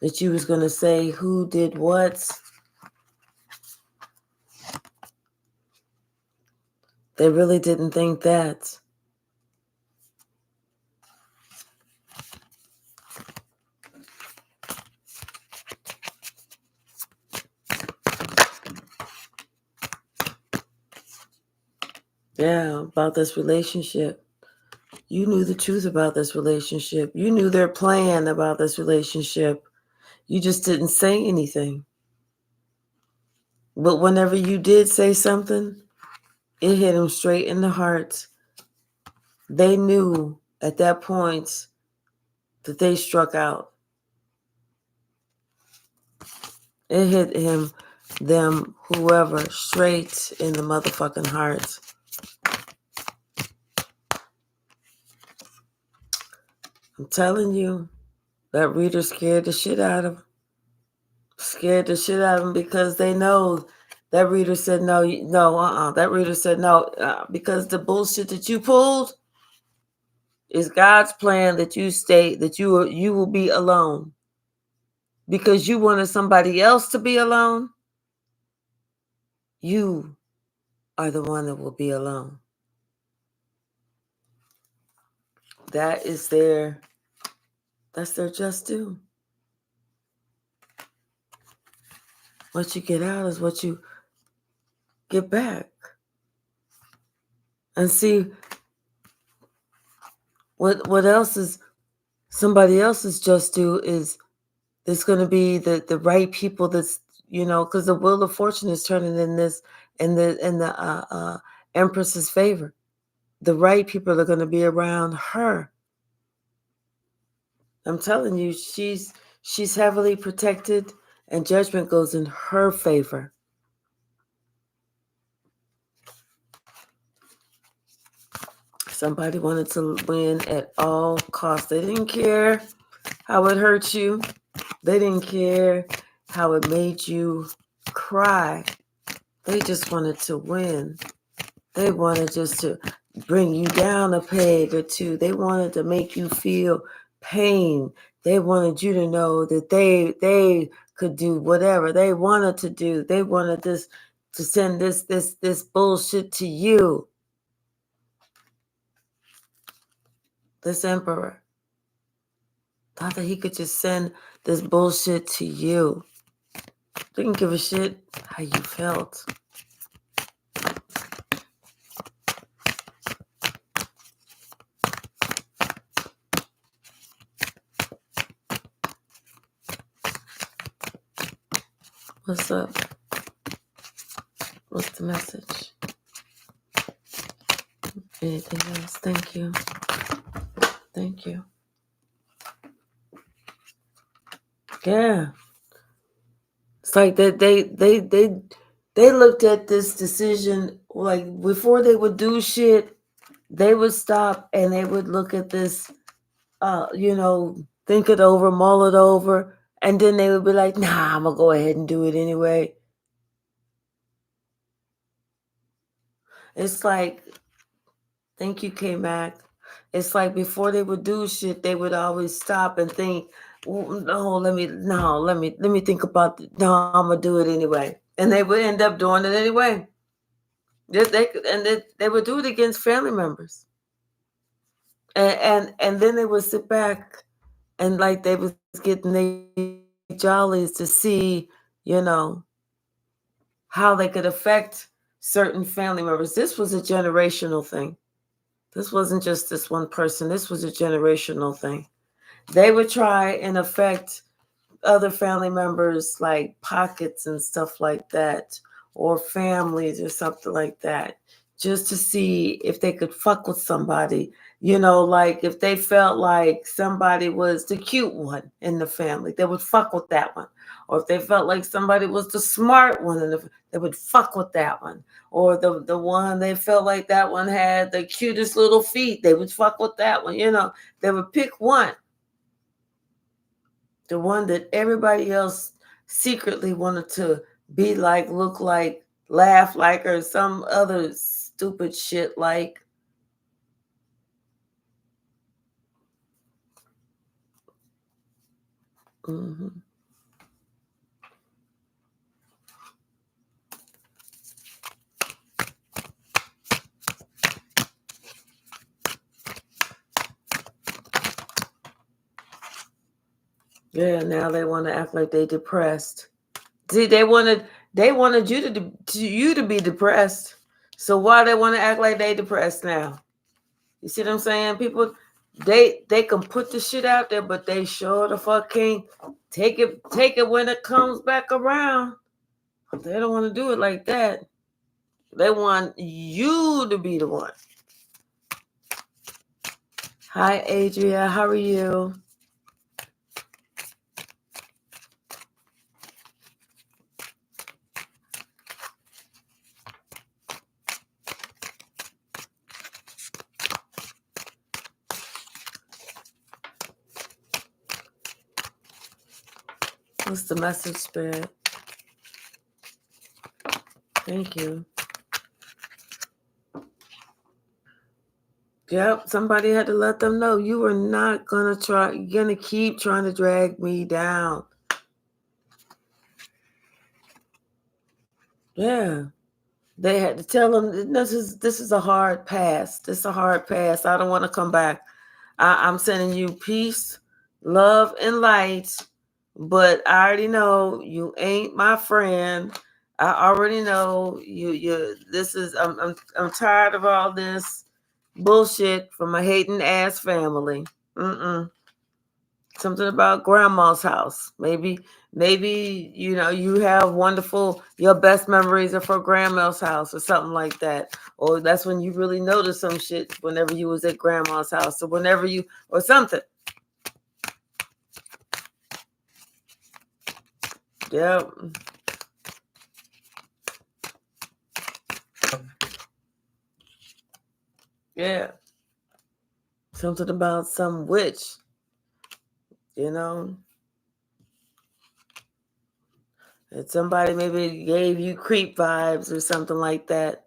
[SPEAKER 1] that you was going to say who did what. They really didn't think that. Yeah, about this relationship. You knew the truth about this relationship. You knew their plan about this relationship. You just didn't say anything. But whenever you did say something, it hit them straight in the heart. They knew at that point that they struck out. It hit them, whoever, straight in the motherfucking heart. I'm telling you, that reader scared the shit out of them. Scared the shit out of them because they know that reader said no, That reader said no, because the bullshit that you pulled is God's plan that you stay, that you will be alone. Because you wanted somebody else to be alone, you are the one that will be alone. That's their just due. What you get out is what you get back. And see, what else is somebody else's just due is there's going to be the right people that's, because the wheel of fortune is turning in the Empress's favor. The right people are going to be around her. I'm telling you, she's heavily protected, and judgment goes in her favor. Somebody wanted to win at all costs. They didn't care how it hurt you. They didn't care how it made you cry. They just wanted to win. They wanted just to bring you down a peg or two. They wanted to make you feel pain. They wanted you to know that they could do whatever they wanted to do. They wanted to send this bullshit to you. This emperor thought that he could just send this bullshit to you. Didn't give a shit how you felt. What's up? What's the message? Anything else? Thank you. Thank you. Yeah. It's like that they looked at this decision, like before they would do shit, they would stop and they would look at this, think it over, mull it over, and then they would be like, nah, I'm gonna go ahead and do it anyway. It's like, thank you, K-Mac. It's like before they would do shit, they would always stop and think, no, let me think about it. No, I'm gonna do it anyway. And they would end up doing it anyway. They would do it against family members. And then they would sit back and like they was getting their jollies to see, how they could affect certain family members. This was a generational thing. This wasn't just this one person. This was a generational thing. They would try and affect other family members like pockets and stuff like that, or families or something like that, just to see if they could fuck with somebody. Like if they felt like somebody was the cute one in the family, they would fuck with that one. Or if they felt like somebody was the smart one, they would fuck with that one. Or the one they felt like that one had the cutest little feet, they would fuck with that one. They would pick one, the one that everybody else secretly wanted to be like, look like, laugh like, or some other stupid shit like. Mm-hmm. Yeah, now they want to act like they depressed. See, they wanted you to be depressed. So why they want to act like they depressed now? You see what I'm saying? People, they can put the shit out there, but they sure the fuck can't take it when it comes back around. They don't want to do it like that. They want you to be the one. Hi, Adria. How are you? What's the message, Spirit? Thank you. Yep, somebody had to let them know you are not gonna try. You're gonna keep trying to drag me down. Yeah, they had to tell them this is a hard pass. This is a hard pass. I don't want to come back. I'm sending you peace, love, and light. But I already know you ain't my friend. I already know you. This is I'm tired of all this bullshit from a hating ass family. Something about grandma's house. Maybe you have your best memories are for grandma's house or something like that. Or that's when you really noticed some shit whenever you was at grandma's house or something. Yep. Yeah. Something about some witch. That somebody maybe gave you creep vibes or something like that.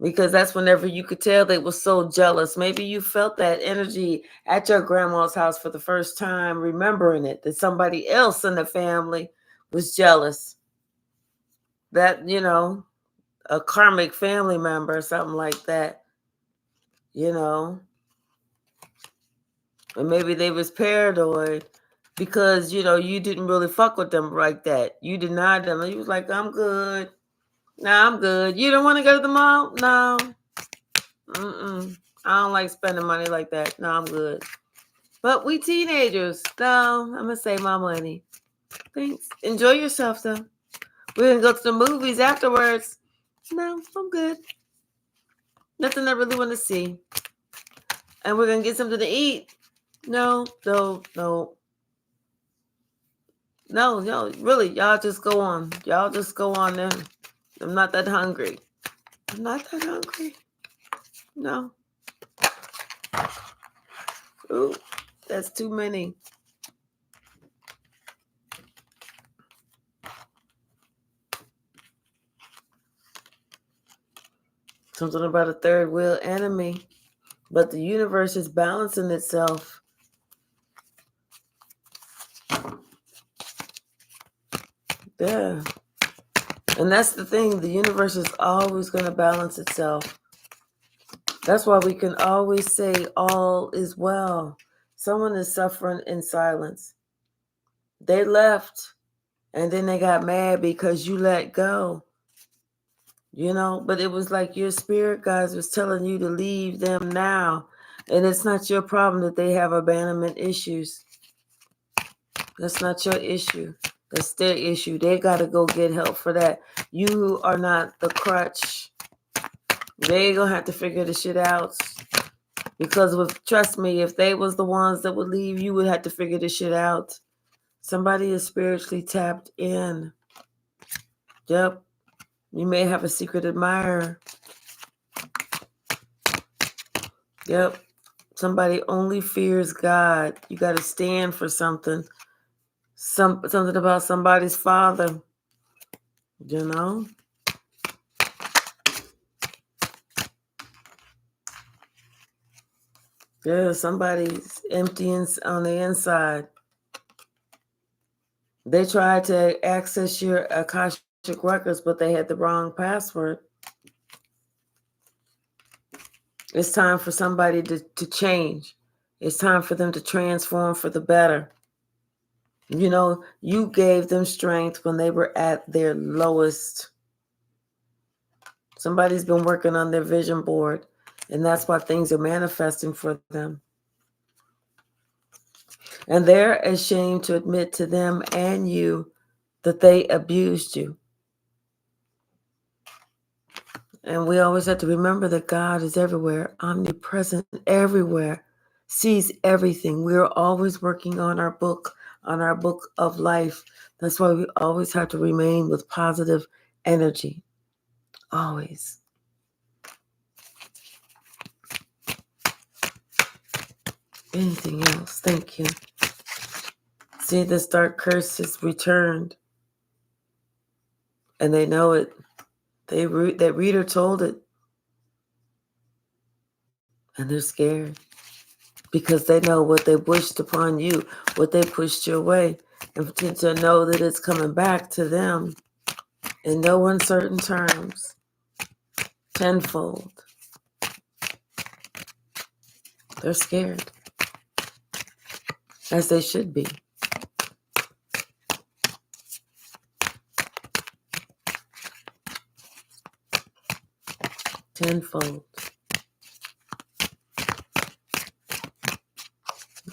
[SPEAKER 1] Because that's whenever you could tell they were so jealous. Maybe you felt that energy at your grandma's house for the first time, remembering it, that somebody else in the family was jealous. That, a karmic family member or something like that, And maybe they was paranoid because, you didn't really fuck with them like that. You denied them. And you was like, I'm good. Nah, I'm good. You don't want to go to the mall? No. I don't like spending money like that. No, I'm good. But we teenagers. No, I'm going to save my money. Thanks. Enjoy yourself, though. We're going to go to the movies afterwards. No, I'm good. Nothing I really want to see. And we're going to get something to eat. No. No, really, y'all just go on. Y'all just go on then. I'm not that hungry. No. Ooh, that's too many. Something about a third wheel enemy. But the universe is balancing itself. Yeah. And that's the thing. The universe is always going to balance itself. That's why we can always say all is well. Someone is suffering in silence. They left and then they got mad because you let go. But it was like your spirit guides was telling you to leave them now. And it's not your problem that they have abandonment issues. That's not your issue. That's their issue. They got to go get help for that. You are not the crutch. They going to have to figure the shit out. Because trust me, if they was the ones that would leave, you would have to figure this shit out. Somebody is spiritually tapped in. Yep. You may have a secret admirer. Yep. Somebody only fears God. You got to stand for something. Something about somebody's father. You know? Yeah, somebody's empty on the inside. They tried to access your Akashic records, but they had the wrong password. It's time for somebody to change. It's time for them to transform for the better. You know, you gave them strength when they were at their lowest. Somebody's been working on their vision board, and that's why things are manifesting for them. And they're ashamed to admit to them and you that they abused you. And we always have to remember that God is everywhere, omnipresent, everywhere, sees everything. We are always working on our book of life. That's why we always have to remain with positive energy. Always. Anything else? Thank you. See, this dark curse has returned. And they know it. That reader told it. And they're scared. Because they know what they wished upon you, what they pushed your way. And to know that it's coming back to them in no uncertain terms. Tenfold. They're scared. As they should be. Tenfold.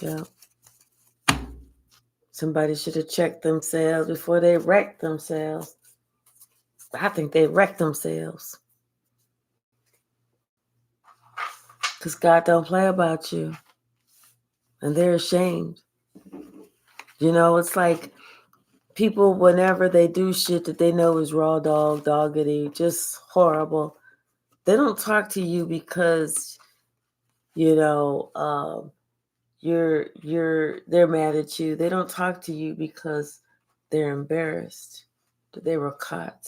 [SPEAKER 1] Yeah. Somebody should have checked themselves before they wrecked themselves. I think they wrecked themselves. Because God don't play about you. And they're ashamed. You know, it's like people, whenever they do shit that they know is raw dog, doggedy, just horrible, they don't talk to you because, you know, they're mad at you. They don't talk to you because they're embarrassed that they were caught.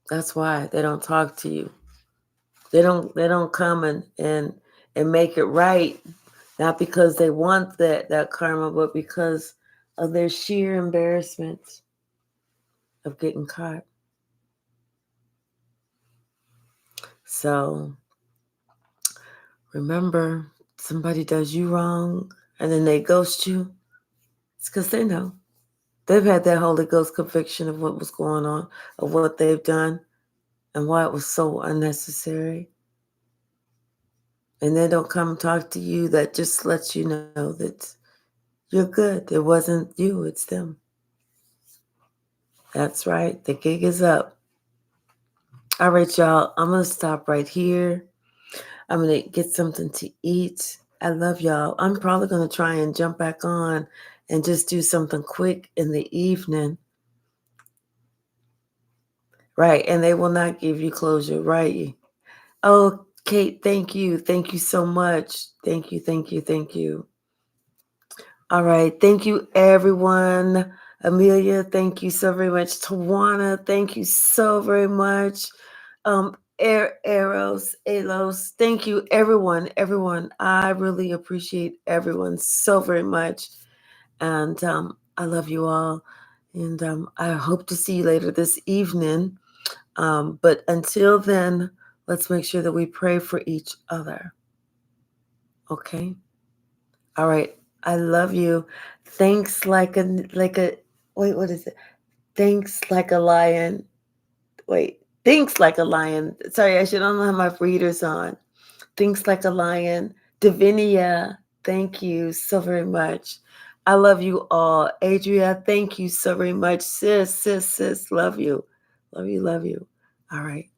[SPEAKER 1] That's why they don't talk to you. They don't come and make it right, not because they want that karma, but because of their sheer embarrassment of getting caught. So remember, somebody does you wrong and then they ghost you. It's because they know. They've had that Holy Ghost conviction of what was going on, of what they've done, and why it was so unnecessary. And they don't come and talk to you. That just lets you know that you're good. It wasn't you, it's them. That's right. The gig is up. All right, y'all. I'm going to stop right here. I'm going to get something to eat. I love y'all. I'm probably going to try and jump back on and just do something quick in the evening. Right. And they will not give you closure, right? Oh, Kate, thank you. Thank you so much. Thank you, thank you, thank you. All right. Thank you, everyone. Amelia, thank you so very much. Tawana, thank you so very much. Eros, thank you, everyone. I really appreciate everyone so very much. And I love you all. And I hope to see you later this evening. But until then, let's make sure that we pray for each other. Okay? All right. I love you. Thanks like a wait, what is it? Thanks like a lion. Wait, thinks like a lion. Sorry, I should only have my readers on. Thinks like a lion. Divinia, thank you so very much. I love you all. Adria, thank you so very much. Sis, sis, sis, love you. Love you, love you. All right.